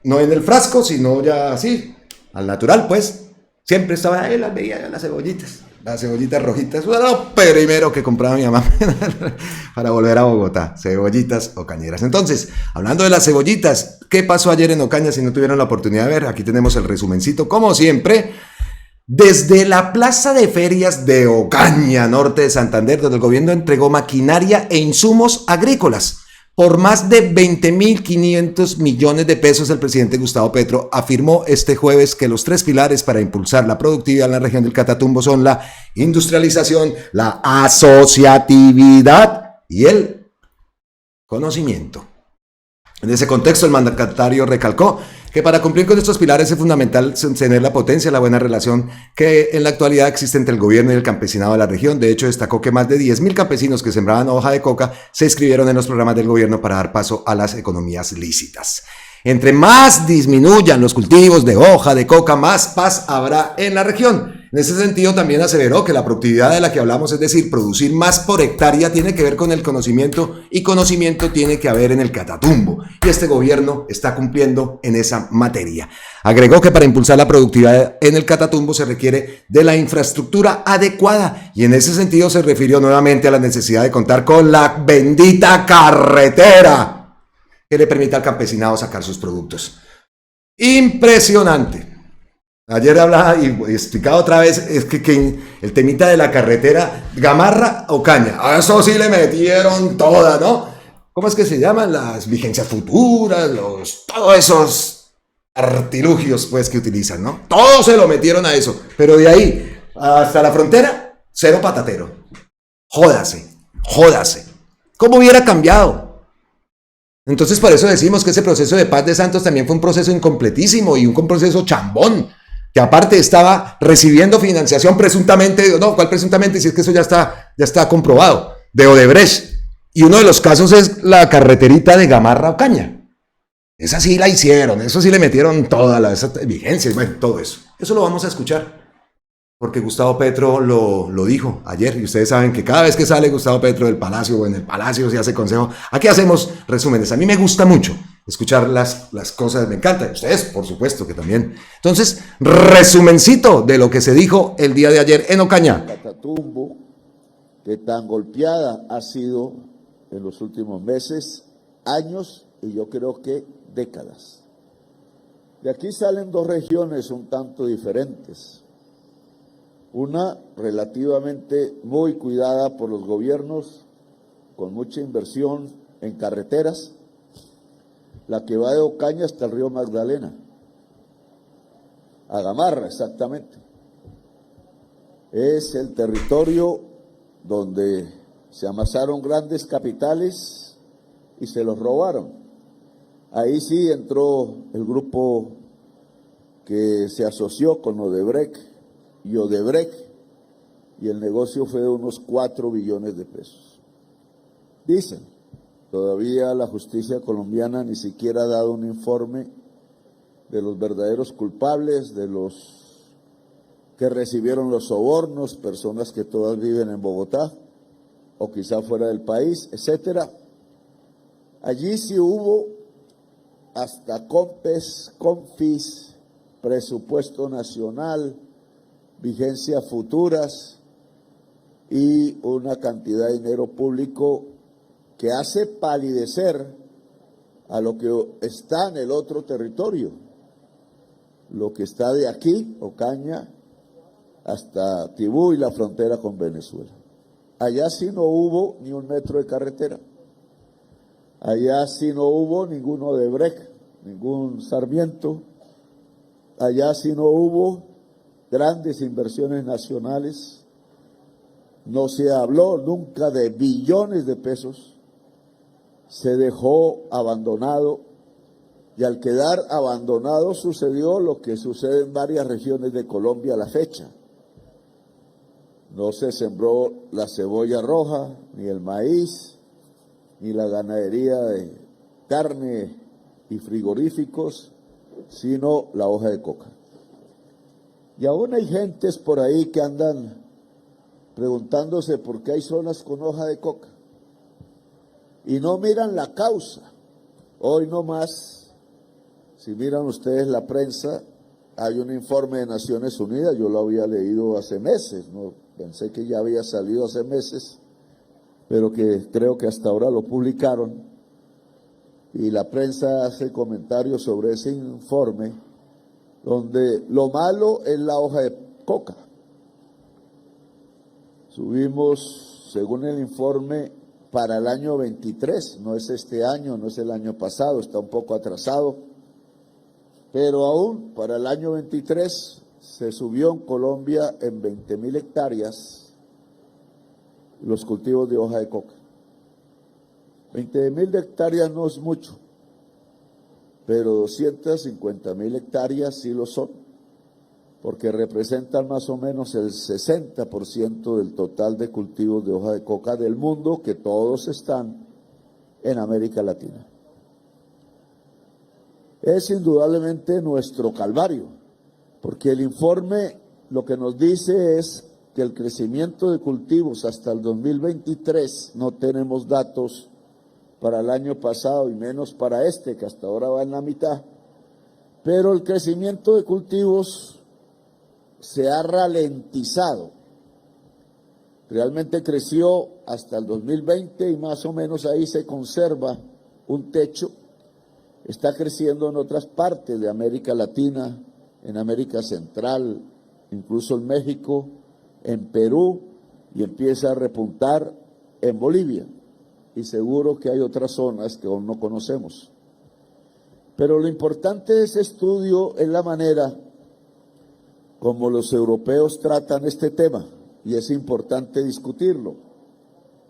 no en el frasco, sino ya así, al natural pues, siempre estaba ahí, las veía las cebollitas rojitas, eso era lo primero que compraba mi mamá para volver a Bogotá, cebollitas ocañeras. Entonces, hablando de las cebollitas, ¿qué pasó ayer en Ocaña? Si no tuvieron la oportunidad de ver, aquí tenemos el resumencito, como siempre, desde la plaza de ferias de Ocaña, norte de Santander, donde el gobierno entregó maquinaria e insumos agrícolas. Por más de 20.500 millones de pesos, el presidente Gustavo Petro afirmó este jueves que los 3 pilares para impulsar la productividad en la región del Catatumbo son la industrialización, la asociatividad y el conocimiento. En ese contexto, el mandatario recalcó que para cumplir con estos pilares es fundamental tener la potencia, la buena relación que en la actualidad existe entre el gobierno y el campesinado de la región. De hecho, destacó que más de 10.000 campesinos que sembraban hoja de coca se inscribieron en los programas del gobierno para dar paso a las economías lícitas. Entre más disminuyan los cultivos de hoja de coca, más paz habrá en la región. En ese sentido, también aseveró que la productividad de la que hablamos, es decir, producir más por hectárea, tiene que ver con el conocimiento, y conocimiento tiene que haber en el Catatumbo. Y este gobierno está cumpliendo en esa materia. Agregó que para impulsar la productividad en el Catatumbo se requiere de la infraestructura adecuada, y en ese sentido se refirió nuevamente a la necesidad de contar con la bendita carretera que le permita al campesinado sacar sus productos. Impresionante. Ayer hablaba y explicaba otra vez, es que el temita de la carretera Gamarra Ocaña, a eso sí le metieron toda, ¿no? ¿Cómo es que se llaman? Las vigencias futuras, todos esos artilugios pues que utilizan, ¿no? Todo se lo metieron a eso, pero de ahí hasta la frontera, cero patatero. Jódase. ¿Cómo hubiera cambiado? Entonces por eso decimos que ese proceso de Paz de Santos también fue un proceso incompletísimo y un proceso chambón, que aparte estaba recibiendo financiación presuntamente, no, ¿cuál presuntamente? Si es que eso ya está comprobado, de Odebrecht. Y uno de los casos es la carreterita de Gamarra Ocaña. Esa sí la hicieron, eso sí le metieron todas las vigencias, bueno, todo eso. Eso lo vamos a escuchar, porque Gustavo Petro lo dijo ayer, y ustedes saben que cada vez que sale Gustavo Petro del Palacio, o en el Palacio se hace consejo, aquí hacemos resúmenes. A mí me gusta mucho escuchar las cosas, me encanta, y ustedes por supuesto que también. Entonces, resumencito de lo que se dijo el día de ayer en Ocaña. Catatumbo, que tan golpeada ha sido en los últimos meses, años y yo creo que décadas. De aquí salen 2 regiones un tanto diferentes. Una relativamente muy cuidada por los gobiernos, con mucha inversión en carreteras, la que va de Ocaña hasta el río Magdalena, a Gamarra exactamente. Es el territorio donde se amasaron grandes capitales y se los robaron. Ahí sí entró el grupo que se asoció con Odebrecht, y el negocio fue de unos 4 billones de pesos. Dicen, todavía la justicia colombiana ni siquiera ha dado un informe de los verdaderos culpables, de los que recibieron los sobornos, personas que todas viven en Bogotá o quizá fuera del país, etcétera. Allí sí hubo hasta COMPES, CONFIS, presupuesto nacional, vigencias futuras y una cantidad de dinero público que hace palidecer a lo que está en el otro territorio, lo que está de aquí, Ocaña, hasta Tibú y la frontera con Venezuela. Allá sí no hubo ni un metro de carretera. Allá sí no hubo ningún Odebrecht, ningún Sarmiento. Allá sí no hubo grandes inversiones nacionales. No se habló nunca de billones de pesos. Se dejó abandonado. Y al quedar abandonado sucedió lo que sucede en varias regiones de Colombia a la fecha. No se sembró la cebolla roja, ni el maíz, ni la ganadería de carne y frigoríficos, sino la hoja de coca. Y aún hay gentes por ahí que andan preguntándose por qué hay zonas con hoja de coca. Y no miran la causa. Hoy no más, si miran ustedes la prensa, hay un informe de Naciones Unidas, yo lo había leído hace meses, no pensé que ya había salido hace meses, pero que creo que hasta ahora lo publicaron, y la prensa hace comentarios sobre ese informe, donde lo malo es la hoja de coca. Subimos, según el informe, para el año 23, no es este año, no es el año pasado, está un poco atrasado, pero aún para el año 23 se subió en Colombia en 20.000 hectáreas los cultivos de hoja de coca. 20.000 hectáreas no es mucho, pero 250.000 hectáreas sí lo son, porque representan más o menos el 60% del total de cultivos de hoja de coca del mundo, que todos están en América Latina. Es indudablemente nuestro calvario, porque el informe lo que nos dice es que el crecimiento de cultivos hasta el 2023, no tenemos datos para el año pasado y menos para este, que hasta ahora va en la mitad, pero el crecimiento de cultivos se ha ralentizado. Realmente creció hasta el 2020 y más o menos ahí se conserva un techo. Está creciendo en otras partes de América Latina, en América Central, incluso en México, en Perú, y empieza a repuntar en Bolivia. Y seguro que hay otras zonas que aún no conocemos. Pero lo importante de ese estudio es la manera como los europeos tratan este tema, y es importante discutirlo,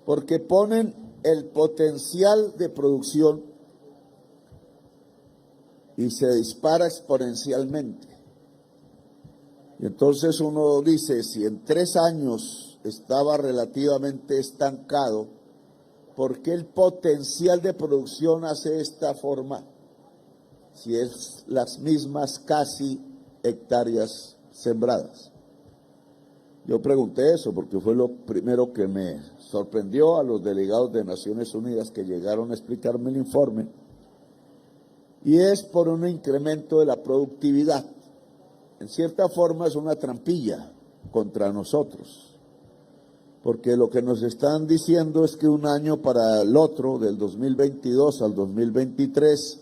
porque ponen el potencial de producción y se dispara exponencialmente. Y entonces uno dice, si en 3 años estaba relativamente estancado, ¿por qué el potencial de producción hace esta forma? Si es las mismas casi hectáreas sembradas. Yo pregunté eso porque fue lo primero que me sorprendió a los delegados de Naciones Unidas que llegaron a explicarme el informe, y es por un incremento de la productividad. En cierta forma es una trampilla contra nosotros, porque lo que nos están diciendo es que un año para el otro, del 2022 al 2023,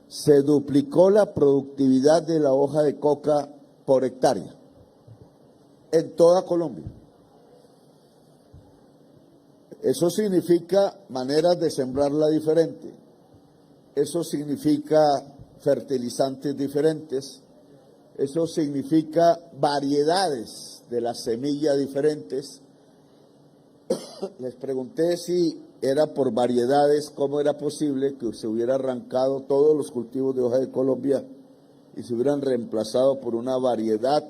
se duplicó la productividad de la hoja de coca por hectárea en toda Colombia. Eso significa maneras de sembrarla diferente, eso significa fertilizantes diferentes, eso significa variedades de la semilla diferentes. Les pregunté si era por variedades, cómo era posible que se hubiera arrancado todos los cultivos de hoja de Colombia y se hubieran reemplazado por una variedad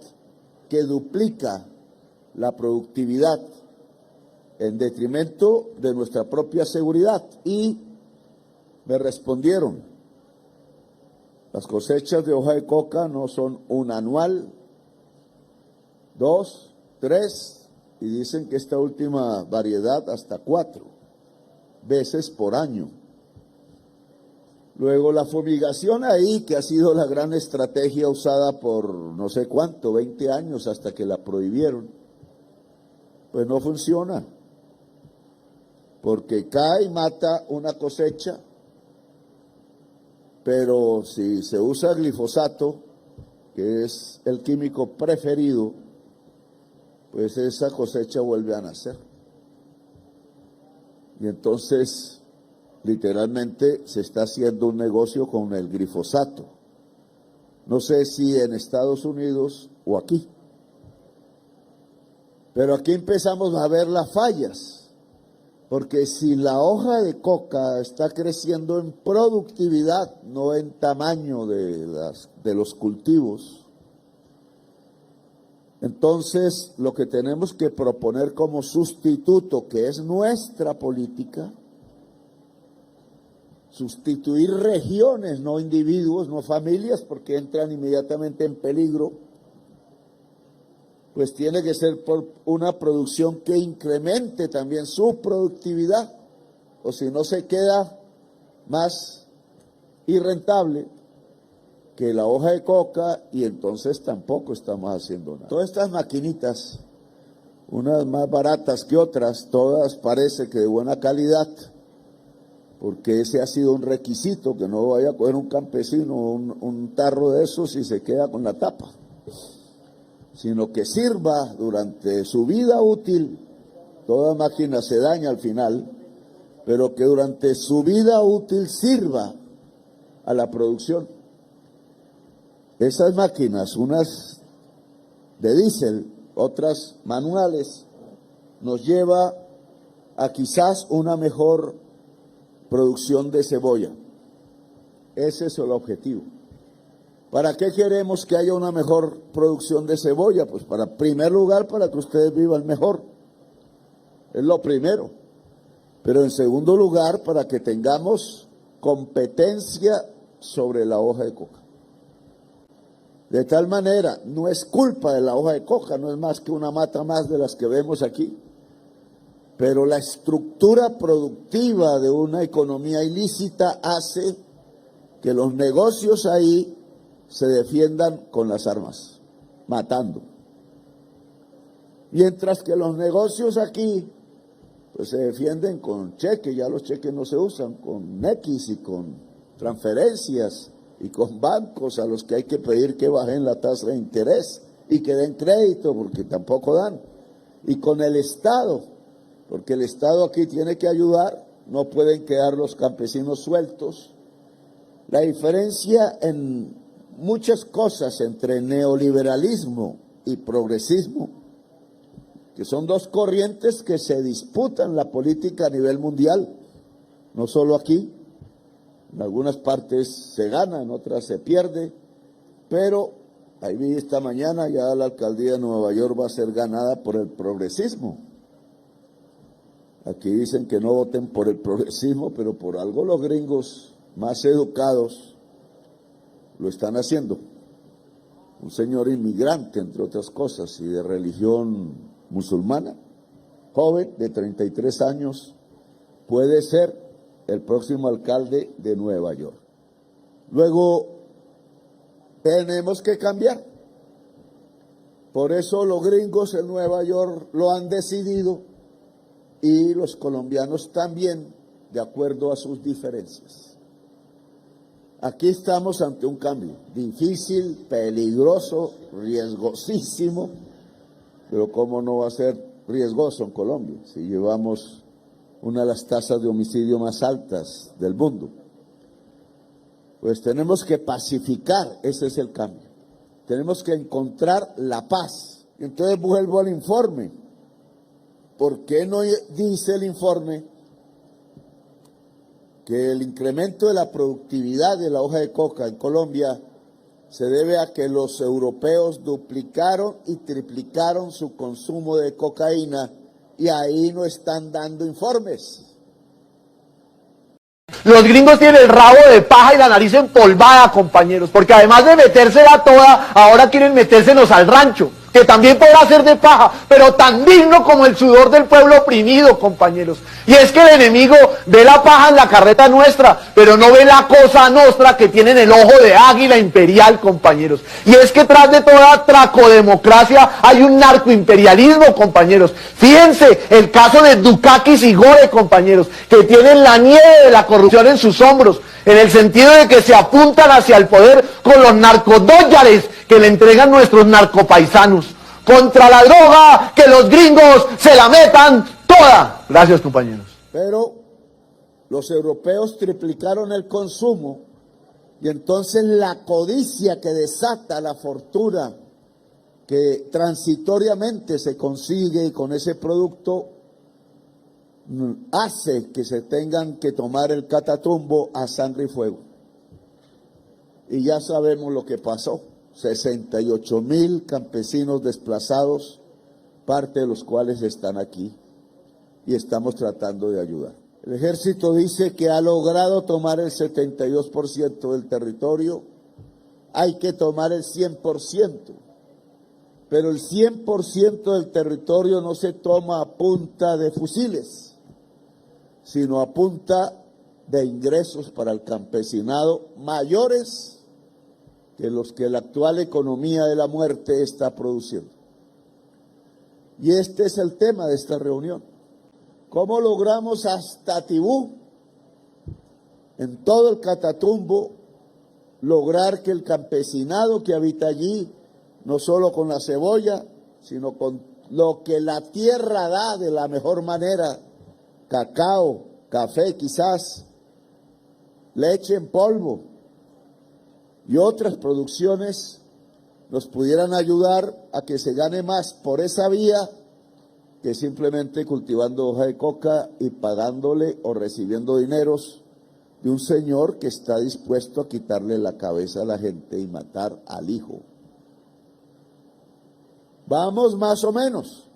que duplica la productividad en detrimento de nuestra propia seguridad. Y me respondieron, las cosechas de hoja de coca no son un anual, 2, 3, y dicen que esta última variedad hasta 4 veces por año. Luego la fumigación ahí, que ha sido la gran estrategia usada por no sé cuánto, 20 años hasta que la prohibieron, pues no funciona, porque cae y mata una cosecha, pero si se usa glifosato, que es el químico preferido, pues esa cosecha vuelve a nacer. Y entonces literalmente se está haciendo un negocio con el glifosato. No sé si en Estados Unidos o aquí. Pero aquí empezamos a ver las fallas, porque si la hoja de coca está creciendo en productividad, no en tamaño de los cultivos, entonces lo que tenemos que proponer como sustituto, que es nuestra política, sustituir regiones, no individuos, no familias, porque entran inmediatamente en peligro, pues tiene que ser por una producción que incremente también su productividad, o si no se queda más irrentable que la hoja de coca y entonces tampoco estamos haciendo nada. Todas estas maquinitas, unas más baratas que otras, todas parece que de buena calidad, porque ese ha sido un requisito, que no vaya a coger un campesino un tarro de esos y se queda con la tapa, sino que sirva durante su vida útil. Toda máquina se daña al final, pero que durante su vida útil sirva a la producción. Esas máquinas, unas de diésel, otras manuales, nos lleva a quizás una mejor producción de cebolla. Ese es el objetivo. ¿Para qué queremos que haya una mejor producción de cebolla? Pues en primer lugar, para que ustedes vivan mejor. Es lo primero. Pero en segundo lugar, para que tengamos competencia sobre la hoja de coca. De tal manera, no es culpa de la hoja de coca, no es más que una mata más de las que vemos aquí. Pero la estructura productiva de una economía ilícita hace que los negocios ahí se defiendan con las armas, matando. Mientras que los negocios aquí, pues se defienden con cheques, ya los cheques no se usan, con X y con transferencias y con bancos a los que hay que pedir que bajen la tasa de interés y que den crédito porque tampoco dan. Y con el Estado, porque el Estado aquí tiene que ayudar, no pueden quedar los campesinos sueltos. La diferencia en muchas cosas entre neoliberalismo y progresismo, que son dos corrientes que se disputan la política a nivel mundial, no solo aquí, en algunas partes se gana, en otras se pierde, pero ahí vi esta mañana ya la alcaldía de Nueva York va a ser ganada por el progresismo. Aquí dicen que no voten por el progresismo, pero por algo los gringos más educados lo están haciendo. Un señor inmigrante, entre otras cosas, y de religión musulmana, joven de 33 años, puede ser el próximo alcalde de Nueva York. Luego, tenemos que cambiar. Por eso los gringos en Nueva York lo han decidido y los colombianos también, de acuerdo a sus diferencias. Aquí estamos ante un cambio difícil, peligroso, riesgosísimo, pero ¿cómo no va a ser riesgoso en Colombia si llevamos una de las tasas de homicidio más altas del mundo? Pues tenemos que pacificar, ese es el cambio. Tenemos que encontrar la paz. Entonces vuelvo al informe. ¿Por qué no dice el informe que el incremento de la productividad de la hoja de coca en Colombia se debe a que los europeos duplicaron y triplicaron su consumo de cocaína y ahí no están dando informes? Los gringos tienen el rabo de paja y la nariz empolvada, compañeros, porque además de metérsela toda, ahora quieren metérsenos al rancho, que también podrá ser de paja, pero tan digno como el sudor del pueblo oprimido, compañeros. Y es que el enemigo ve la paja en la carreta nuestra, pero no ve la cosa nostra que tienen el ojo de águila imperial, compañeros. Y es que tras de toda tracodemocracia hay un narcoimperialismo, compañeros. Fíjense el caso de Dukakis y Gore, compañeros, que tienen la nieve de la corrupción en sus hombros, en el sentido de que se apuntan hacia el poder con los narcodólares que le entregan nuestros narcopaisanos. Contra la droga, que los gringos se la metan toda. Gracias, compañeros. Pero Los europeos triplicaron el consumo y entonces la codicia que desata la fortuna que transitoriamente se consigue con ese producto hace que se tengan que tomar el Catatumbo a sangre y fuego. Y ya sabemos lo que pasó, 68.000 campesinos desplazados, parte de los cuales están aquí y estamos tratando de ayudar. El ejército dice que ha logrado tomar el 72% del territorio, hay que tomar el 100%. Pero el 100% del territorio no se toma a punta de fusiles, sino a punta de ingresos para el campesinado mayores que los que la actual economía de la muerte está produciendo. Y este es el tema de esta reunión. ¿Cómo logramos hasta Tibú, en todo el Catatumbo, lograr que el campesinado que habita allí, no solo con la cebolla, sino con lo que la tierra da de la mejor manera, cacao, café quizás, leche en polvo y otras producciones, nos pudieran ayudar a que se gane más por esa vía que simplemente cultivando hoja de coca y pagándole o recibiendo dineros de un señor que está dispuesto a quitarle la cabeza a la gente y matar al hijo? Vamos más o menos.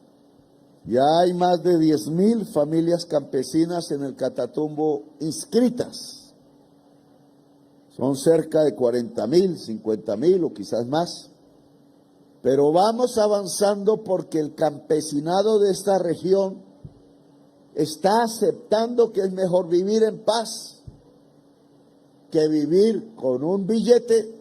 Ya hay más de 10.000 familias campesinas en el Catatumbo inscritas. Son cerca de 40.000, 50.000 o quizás más. Pero vamos avanzando porque el campesinado de esta región está aceptando que es mejor vivir en paz que vivir con un billete,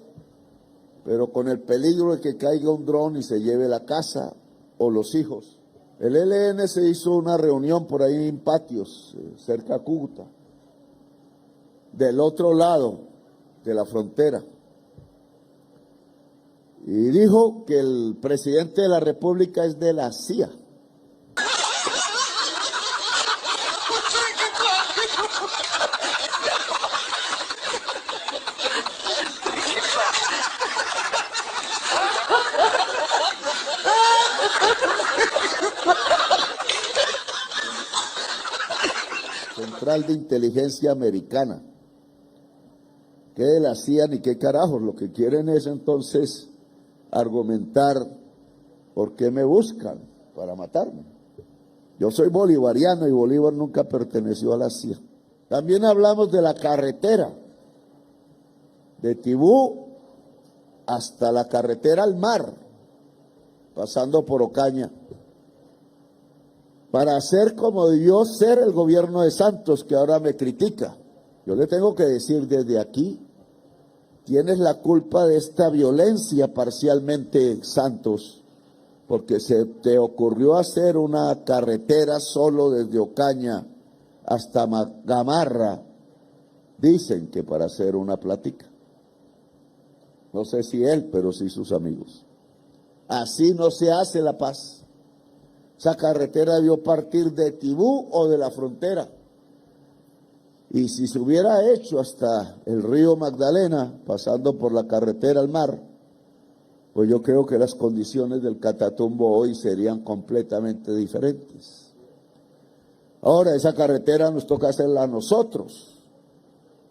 pero con el peligro de que caiga un dron y se lleve la casa o los hijos. El ELN se hizo una reunión por ahí en Patios, cerca de Cúcuta, del otro lado de la frontera. Y dijo que el presidente de la República es de la CIA. Central de Inteligencia Americana. ¿Qué de la CIA ni qué carajos? Lo que quieren es entonces argumentar por qué me buscan para matarme. Yo soy bolivariano y Bolívar nunca perteneció a la CIA. También hablamos de la carretera de Tibú hasta la carretera al mar, pasando por Ocaña, para hacer como debió ser el gobierno de Santos, que ahora me critica. Yo le tengo que decir desde aquí, tienes la culpa de esta violencia parcialmente, Santos, porque se te ocurrió hacer una carretera solo desde Ocaña hasta Gamarra, dicen que para hacer una plática. No sé si él, pero sí sus amigos. Así no se hace la paz. Esa carretera debió partir de Tibú o de la frontera. Y si se hubiera hecho hasta el río Magdalena, pasando por la carretera al mar, pues yo creo que las condiciones del Catatumbo hoy serían completamente diferentes. Ahora, esa carretera nos toca hacerla a nosotros.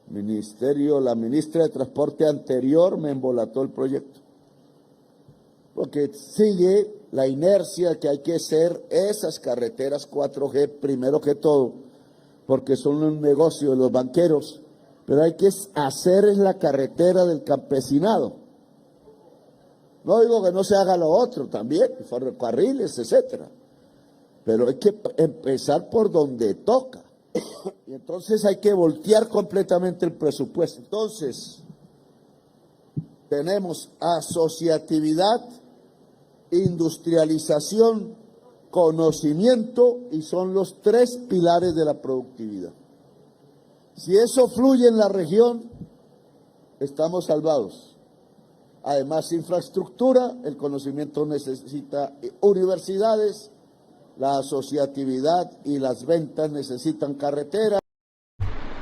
La ministra de Transporte anterior me embolató el proyecto. Porque sigue la inercia que hay que hacer esas carreteras 4G primero que todo, porque son un negocio de los banqueros, pero hay que hacer es la carretera del campesinado. No digo que no se haga lo otro también, ferrocarriles, etcétera, pero hay que empezar por donde toca. Y entonces hay que voltear completamente el presupuesto. Entonces, tenemos asociatividad, industrialización, conocimiento, y son los tres pilares de la productividad. Si eso fluye en la región, estamos salvados. Además, infraestructura, el conocimiento necesita universidades, la asociatividad y las ventas necesitan carreteras.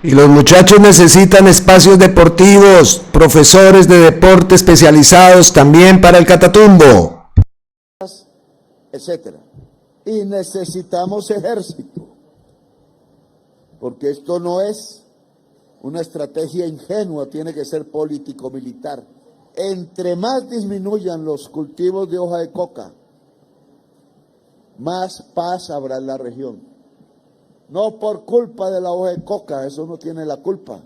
Y los muchachos necesitan espacios deportivos, profesores de deporte especializados también para el Catatumbo, etcétera. Y necesitamos ejército, porque esto no es una estrategia ingenua, tiene que ser político-militar. Entre más disminuyan los cultivos de hoja de coca, más paz habrá en la región. No por culpa de la hoja de coca, eso no tiene la culpa,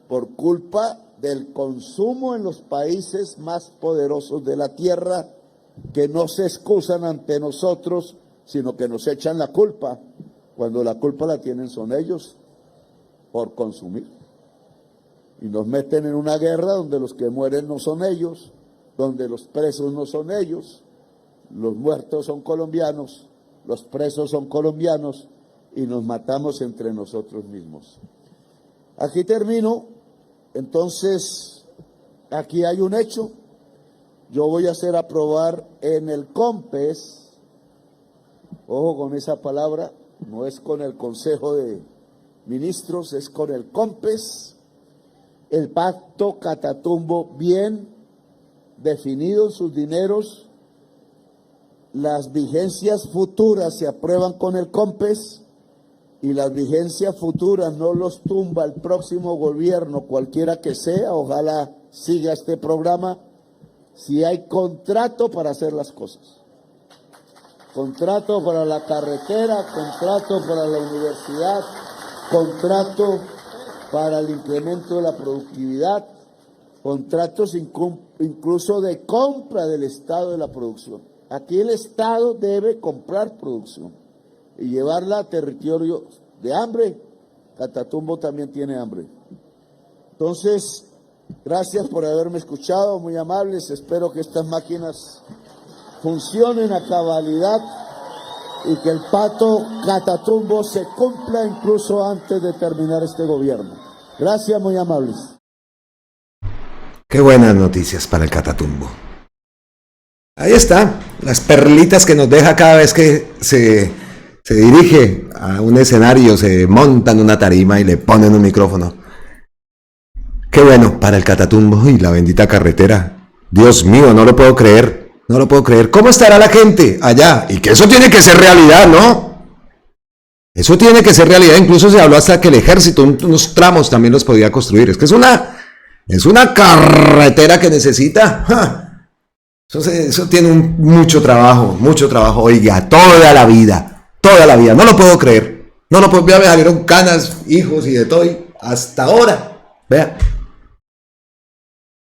por culpa del consumo en los países más poderosos de la tierra, que no se excusan ante nosotros, sino que nos echan la culpa, cuando la culpa la tienen son ellos, por consumir. Y nos meten en una guerra donde los que mueren no son ellos, donde los presos no son ellos, los muertos son colombianos, los presos son colombianos, y nos matamos entre nosotros mismos. Aquí termino. Entonces, aquí hay un hecho. Yo voy a hacer aprobar en el COMPES, ojo con esa palabra, no es con el Consejo de Ministros, es con el COMPES, el pacto Catatumbo bien definido en sus dineros. Las vigencias futuras se aprueban con el COMPES, y las vigencias futuras no los tumba el próximo gobierno, cualquiera que sea, ojalá siga este programa, si hay contrato para hacer las cosas. Contrato para la carretera, contrato para la universidad, contrato para el incremento de la productividad, contratos incluso de compra del Estado de la producción. Aquí el Estado debe comprar producción y llevarla a territorio de hambre. Catatumbo también tiene hambre. Entonces, gracias por haberme escuchado, muy amables. Espero que estas máquinas funcionen a cabalidad y que el pacto Catatumbo se cumpla incluso antes de terminar este gobierno. Gracias, muy amables. Qué buenas noticias para el Catatumbo. Ahí está, las perlitas que nos deja cada vez que se dirige a un escenario, se montan una tarima y le ponen un micrófono. Qué bueno para el Catatumbo y la bendita carretera. Dios mío, no lo puedo creer, no lo puedo creer. ¿Cómo estará la gente allá? Y que eso tiene que ser realidad, ¿no? Eso tiene que ser realidad. Incluso se habló hasta que el ejército, unos tramos también los podía construir. Es que es una carretera que necesita. ¡Ja! Eso tiene mucho trabajo, oiga, toda la vida. No lo puedo creer. No lo puedo, ya me salieron canas, hijos y de todo, y hasta ahora. Vea.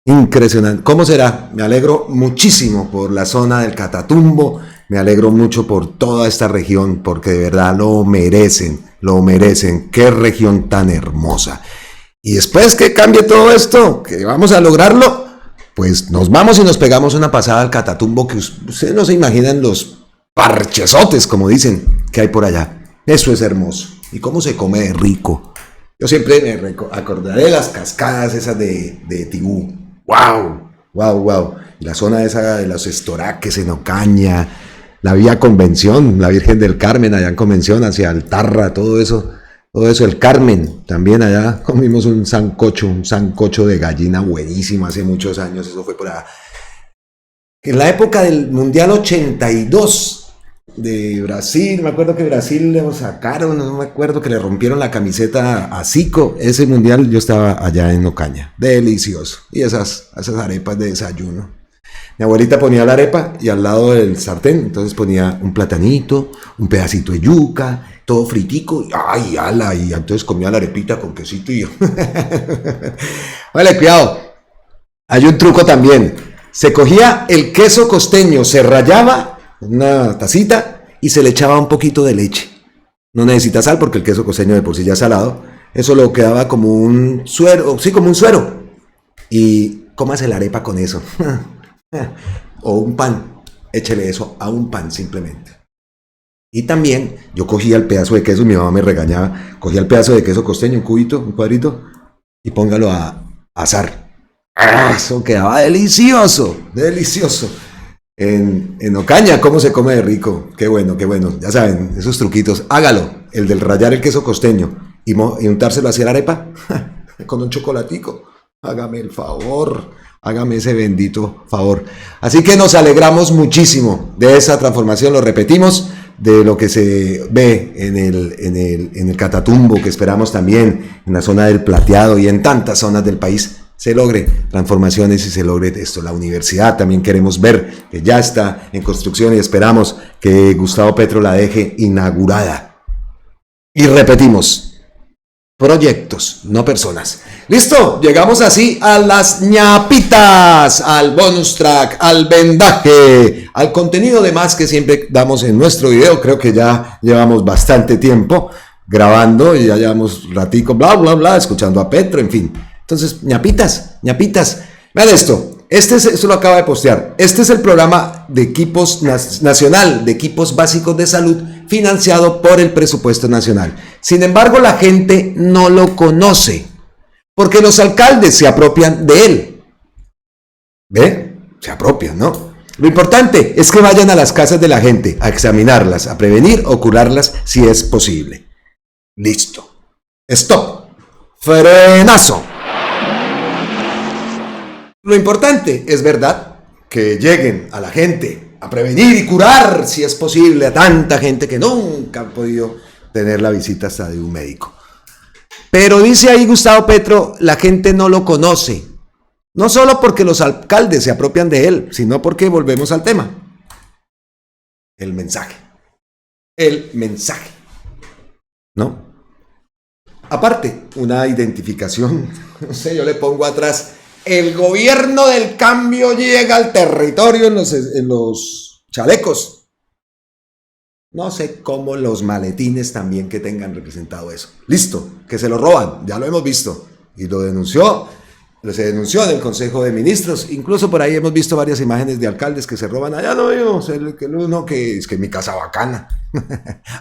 Impresionante. ¿Cómo será? Me alegro muchísimo por la zona del Catatumbo, me alegro mucho por toda esta región, porque de verdad lo merecen. Qué región tan hermosa. Y después que cambie todo esto, que vamos a lograrlo, pues nos vamos y nos pegamos una pasada al Catatumbo, que ustedes no se imaginan los parchesotes, como dicen, que hay por allá. Eso es hermoso. Y cómo se come de rico. Yo siempre me acordaré de las cascadas esas de Tibú. ¡Wow! Y la zona esa de los estoraques en Ocaña, la vía Convención, la Virgen del Carmen allá en Convención, hacia Altarra, todo eso, el Carmen, también allá comimos un sancocho de gallina buenísimo hace muchos años, eso fue por allá. En la época del Mundial 82 de Brasil, me acuerdo que Brasil le sacaron, no me acuerdo, que le rompieron la camiseta a Zico. Ese mundial yo estaba allá en Ocaña, delicioso, y esas arepas de desayuno. Mi abuelita ponía la arepa y al lado del sartén, entonces ponía un platanito, un pedacito de yuca, todo fritico, y entonces comía la arepita con quesito y yo. Vale, cuidado, hay un truco también. Se cogía el queso costeño, se rallaba en una tacita y se le echaba un poquito de leche. No necesita sal porque el queso costeño de por sí ya es salado. Eso lo quedaba como un suero, sí, como un suero. Y cómase la arepa con eso. O un pan, échele eso a un pan simplemente. Y también yo cogía el pedazo de queso, mi mamá me regañaba, cogía el pedazo de queso costeño, un cubito, un cuadrito, y póngalo a asar. Eso quedaba delicioso. En Ocaña, cómo se come de rico. Qué bueno, ya saben, esos truquitos, hágalo, el del rallar el queso costeño, y untárselo hacia la arepa con un chocolatico. Hágame el favor, hágame ese bendito favor. Así que nos alegramos muchísimo de esa transformación, lo repetimos, de lo que se ve en el Catatumbo, que esperamos también en la zona del Plateado y en tantas zonas del país se logre transformaciones y se logre esto. La universidad también queremos ver que ya está en construcción y esperamos que Gustavo Petro la deje inaugurada. Y repetimos, proyectos, no personas. Listo, llegamos así a las ñapitas, al bonus track, al vendaje, al contenido de más que siempre damos en nuestro video. Creo que ya llevamos bastante tiempo grabando y ya llevamos ratico, bla, bla, bla, escuchando a Petro, en fin. Entonces, ñapitas, vean esto, esto lo acaba de postear, este es el programa de equipos nacional, de equipos básicos de salud, financiado por el presupuesto nacional. Sin embargo, la gente no lo conoce, porque los alcaldes se apropian de él. ¿Ve? Se apropian, ¿no? Lo importante es que vayan a las casas de la gente, a examinarlas, a prevenir o curarlas si es posible. Listo. Stop. Frenazo. Lo importante es, verdad, que lleguen a la gente a prevenir y curar, si es posible, a tanta gente que nunca ha podido tener la visita hasta de un médico. Pero dice ahí Gustavo Petro, la gente no lo conoce. No solo porque los alcaldes se apropian de él, sino porque volvemos al tema. El mensaje. El mensaje. ¿No? Aparte, una identificación, no sé, yo le pongo atrás, el gobierno del cambio llega al territorio en los chalecos. No sé cómo los maletines también que tengan representado eso. Listo, que se lo roban, ya lo hemos visto. Y se denunció en el Consejo de Ministros. Incluso por ahí hemos visto varias imágenes de alcaldes que se roban. Allá no vimos, uno que es que mi casa bacana.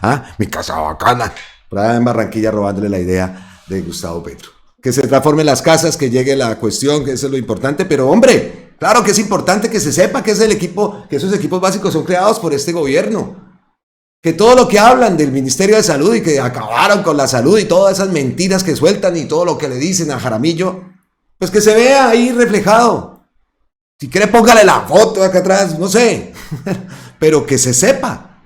¿Ah? Mi casa bacana. Por allá en Barranquilla robándole la idea de Gustavo Petro. Que se transformen las casas, que llegue la cuestión, que eso es lo importante, pero hombre, claro que es importante que se sepa que esos equipos básicos son creados por este gobierno, que todo lo que hablan del Ministerio de Salud y que acabaron con la salud y todas esas mentiras que sueltan y todo lo que le dicen a Jaramillo, pues que se vea ahí reflejado. Si quiere póngale la foto acá atrás, no sé, pero que se sepa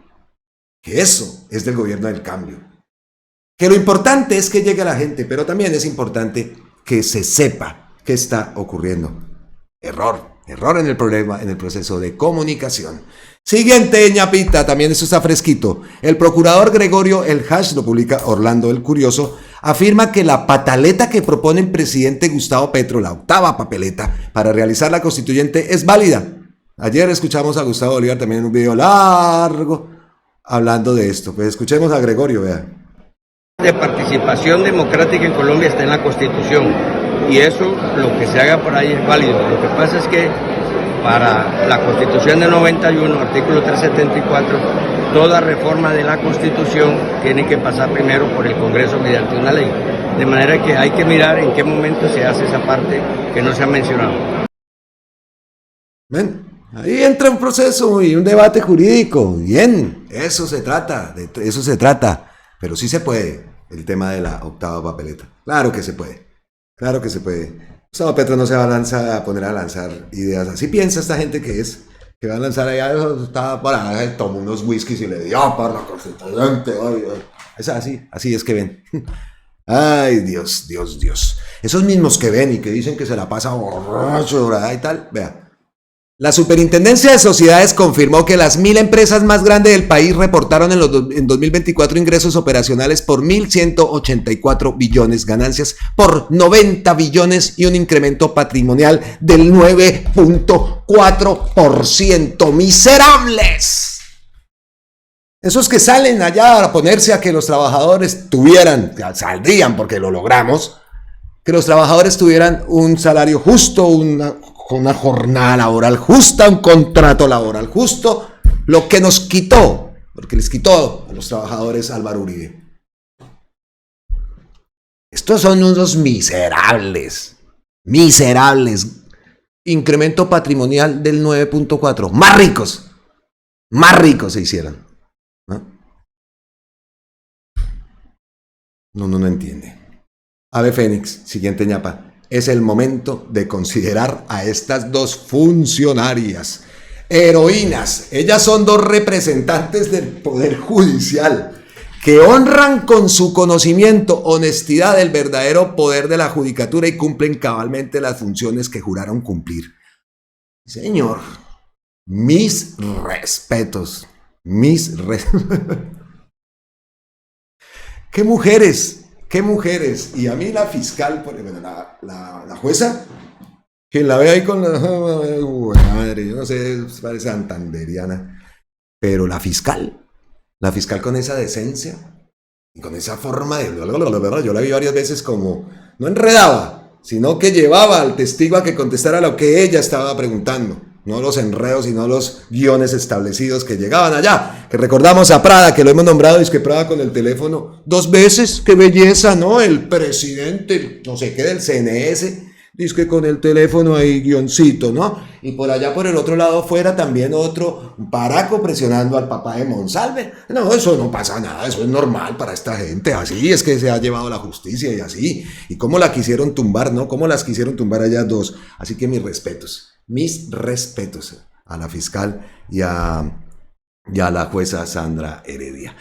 que eso es del gobierno del cambio. Que lo importante es que llegue a la gente, pero también es importante que se sepa qué está ocurriendo. Error en el problema, en el proceso de comunicación. Siguiente ñapita, también esto está fresquito. El procurador Gregorio El Hash, lo publica Orlando el Curioso, afirma que la pataleta que propone el presidente Gustavo Petro, la octava papeleta, para realizar la constituyente es válida. Ayer escuchamos a Gustavo Bolívar también en un video largo hablando de esto. Pues escuchemos a Gregorio, vean. De participación democrática en Colombia está en la Constitución y eso, lo que se haga por ahí es válido. Lo que pasa es que para la Constitución del 91, artículo 374, toda reforma de la Constitución tiene que pasar primero por el Congreso mediante una ley. De manera que hay que mirar en qué momento se hace esa parte que no se ha mencionado. Ven, ahí entra un proceso y un debate jurídico. Bien, eso se trata. Pero sí se puede, el tema de la octava papeleta. Claro que se puede. Gustavo Petro no se va a poner a lanzar ideas. Así piensa esta gente que va a lanzar allá, estaba para tomó unos whiskies y le dio para la constituyente. Es así es que ven. Ay, Dios. Esos mismos que ven y que dicen que se la pasa borracho y tal, vea. La Superintendencia de Sociedades confirmó que las 1.000 empresas más grandes del país reportaron en 2024 ingresos operacionales por 1.184 billones, ganancias por 90 billones y un incremento patrimonial del 9.4%. ¡Miserables! Esos que salen allá a ponerse a que los trabajadores saldrían porque lo logramos, que los trabajadores tuvieran un salario justo, una jornada laboral justa, un contrato laboral justo, lo que nos quitó, porque les quitó a los trabajadores Álvaro Uribe. Estos son unos miserables. Incremento patrimonial del 9.4. Más ricos se hicieron. No entiende. Ave Fénix, siguiente ñapa. Es el momento de considerar a estas dos funcionarias. Heroínas. Ellas son dos representantes del Poder Judicial que honran con su conocimiento, honestidad, el verdadero poder de la judicatura y cumplen cabalmente las funciones que juraron cumplir. Señor, mis respetos. ¡Qué mujeres! ¡Qué mujeres! Y a mí la fiscal, bueno, la jueza, quien la ve ahí con la madre, yo no sé, parece santanderiana, pero la fiscal con esa decencia y con esa forma de... Yo la vi varias veces como, no enredaba, sino que llevaba al testigo a que contestara lo que ella estaba preguntando. No los enredos, sino los guiones establecidos que llegaban allá. Que recordamos a Prada, que lo hemos nombrado, es que Prada con el teléfono 2 veces, qué belleza, ¿no? El presidente, no sé qué, del CNS, dice que con el teléfono ahí guioncito, ¿no? Y por allá por el otro lado fuera también otro paraco presionando al papá de Monsalve. No, eso no pasa nada, eso es normal para esta gente, así es que se ha llevado la justicia y así. Y cómo la quisieron tumbar, ¿no? Cómo las quisieron tumbar allá dos. Así que mis respetos a la fiscal y a la jueza Sandra Heredia.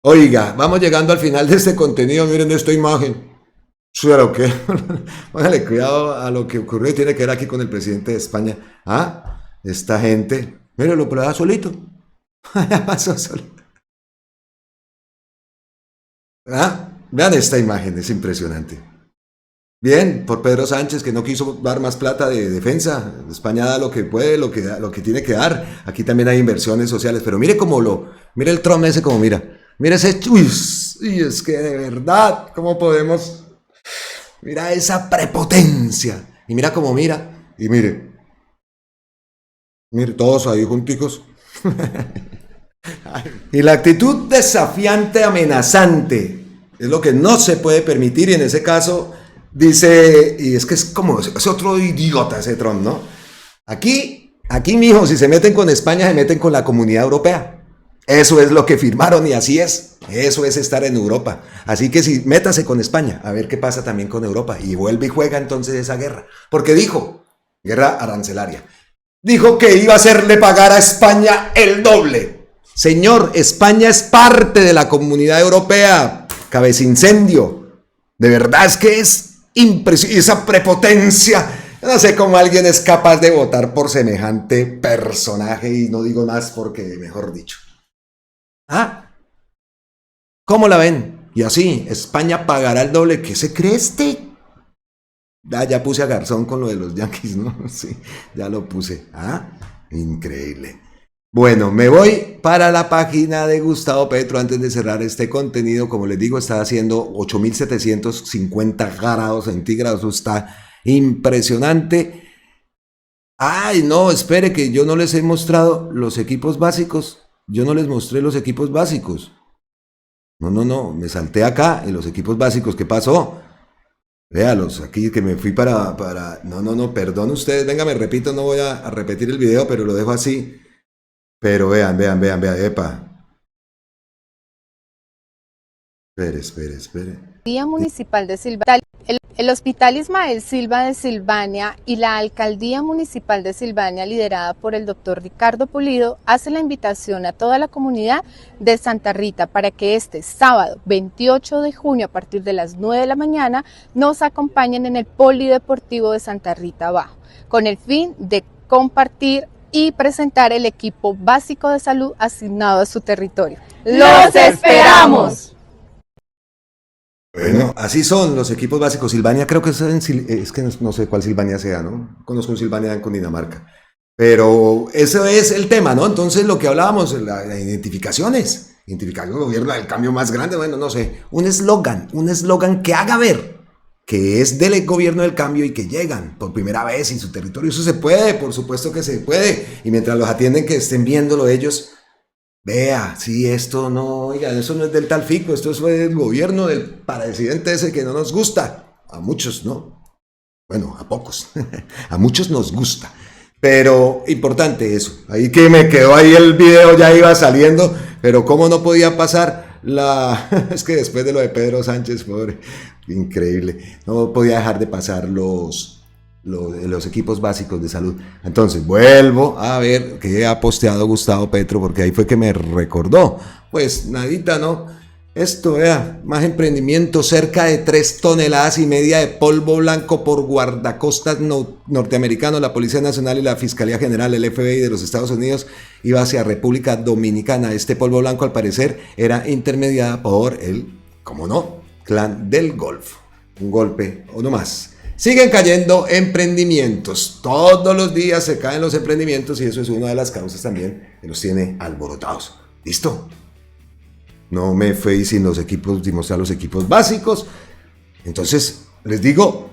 Oiga, vamos llegando al final de este contenido. Miren esta imagen. ¿Pero qué? Póngale cuidado a lo que ocurrió y tiene que ver aquí con el presidente de España. Esta gente, mírenlo, pero solito. Ya pasó solito. Vean esta imagen, es impresionante. Bien, por Pedro Sánchez, que no quiso dar más plata de defensa. España da lo que puede, lo que tiene que dar. Aquí también hay inversiones sociales, pero mire mire el Trump ese como mira. Mira ese, y es que de verdad, ¿cómo podemos? Mira esa prepotencia. Y mira cómo mira. Y mire, todos ahí junticos. Y la actitud desafiante, amenazante, es lo que no se puede permitir, y en ese caso... Dice, y es que es como, es otro idiota ese Trump, ¿no? Aquí, mijo, si se meten con España, se meten con la Comunidad Europea. Eso es lo que firmaron y así es. Eso es estar en Europa. Así que sí, métase con España, a ver qué pasa también con Europa. Y vuelve y juega entonces esa guerra. Porque dijo, guerra arancelaria. Dijo que iba a hacerle pagar a España el doble. Señor, España es parte de la Comunidad Europea. Cabecincendio. De verdad es que es impresionante esa prepotencia. No sé cómo alguien es capaz de votar por semejante personaje, y no digo más porque, mejor dicho. ¿Cómo la ven? Y así, España pagará el doble. ¿Qué se cree este? Ya puse a Garzón con lo de los Yankees, ¿no? Sí, ya lo puse. Increíble. Bueno, me voy para la página de Gustavo Petro antes de cerrar este contenido. Como les digo, está haciendo 8.750 grados centígrados. Eso está impresionante. Ay, no, espere que yo no les he mostrado los equipos básicos. Yo no les mostré los equipos básicos. No, me salté acá en los equipos básicos. ¿Qué pasó? Véalos, aquí que me fui para... No, perdón ustedes. Venga, me repito, no voy a repetir el video, pero lo dejo así. Pero vean, epa. Espere. Alcaldía Municipal de Silvania, el Hospital Ismael Silva de Silvania y la Alcaldía Municipal de Silvania, liderada por el doctor Ricardo Pulido, hace la invitación a toda la comunidad de Santa Rita para que este sábado 28 de junio a partir de las 9 de la mañana nos acompañen en el Polideportivo de Santa Rita Abajo, con el fin de compartir y presentar el equipo básico de salud asignado a su territorio. ¡Los esperamos! Bueno, así son los equipos básicos. Silvania creo que es que no sé cuál Silvania sea, ¿no? Conozco un Silvania en Cundinamarca. Pero eso es el tema, ¿no? Entonces lo que hablábamos, las identificaciones. Identificación del gobierno del cambio más grande, bueno, no sé. Un eslogan que haga ver que es del gobierno del cambio y que llegan por primera vez en su territorio. Eso se puede, por supuesto que se puede. Y mientras los atienden, que estén viéndolo ellos. Vea, sí, esto no, oiga, eso no es del tal fico, esto es del gobierno del presidente ese que no nos gusta. A muchos, ¿no? Bueno, a pocos. A muchos nos gusta. Pero importante eso. Ahí que me quedó ahí el video, ya iba saliendo. Pero cómo no podía pasar Es que después de lo de Pedro Sánchez, pobre, increíble, no podía dejar de pasar los equipos básicos de salud. Entonces vuelvo a ver qué ha posteado Gustavo Petro, porque ahí fue que me recordó. Pues nadita, ¿no? Esto, vea, más emprendimiento, cerca de 3,5 toneladas de polvo blanco por guardacostas norteamericanos, la Policía Nacional y la Fiscalía General, el FBI de los Estados Unidos, iba hacia República Dominicana. Este polvo blanco, al parecer, era intermediada por el, ¿cómo no?, Clan del Golfo. Un golpe o no más. Siguen cayendo emprendimientos. Todos los días se caen los emprendimientos y eso es una de las causas también que los tiene alborotados. ¿Listo? No me fui sin los equipos, sin mostrar los equipos básicos. Entonces, les digo,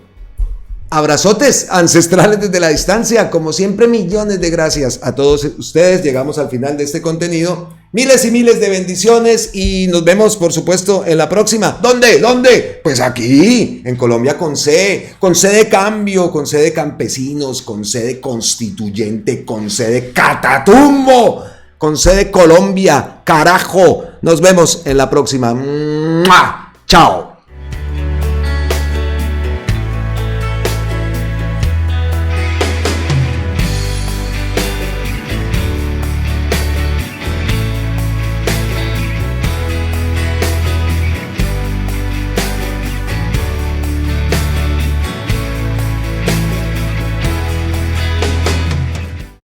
abrazotes ancestrales desde la distancia. Como siempre, millones de gracias a todos ustedes. Llegamos al final de este contenido. Miles y miles de bendiciones y nos vemos, por supuesto, en la próxima. ¿Dónde? Pues aquí, en Colombia con C de cambio, con C de campesinos, con C de constituyente, con C de catatumbo, con C de Colombia, carajo. Nos vemos en la próxima. ¡Mua! ¡Chao!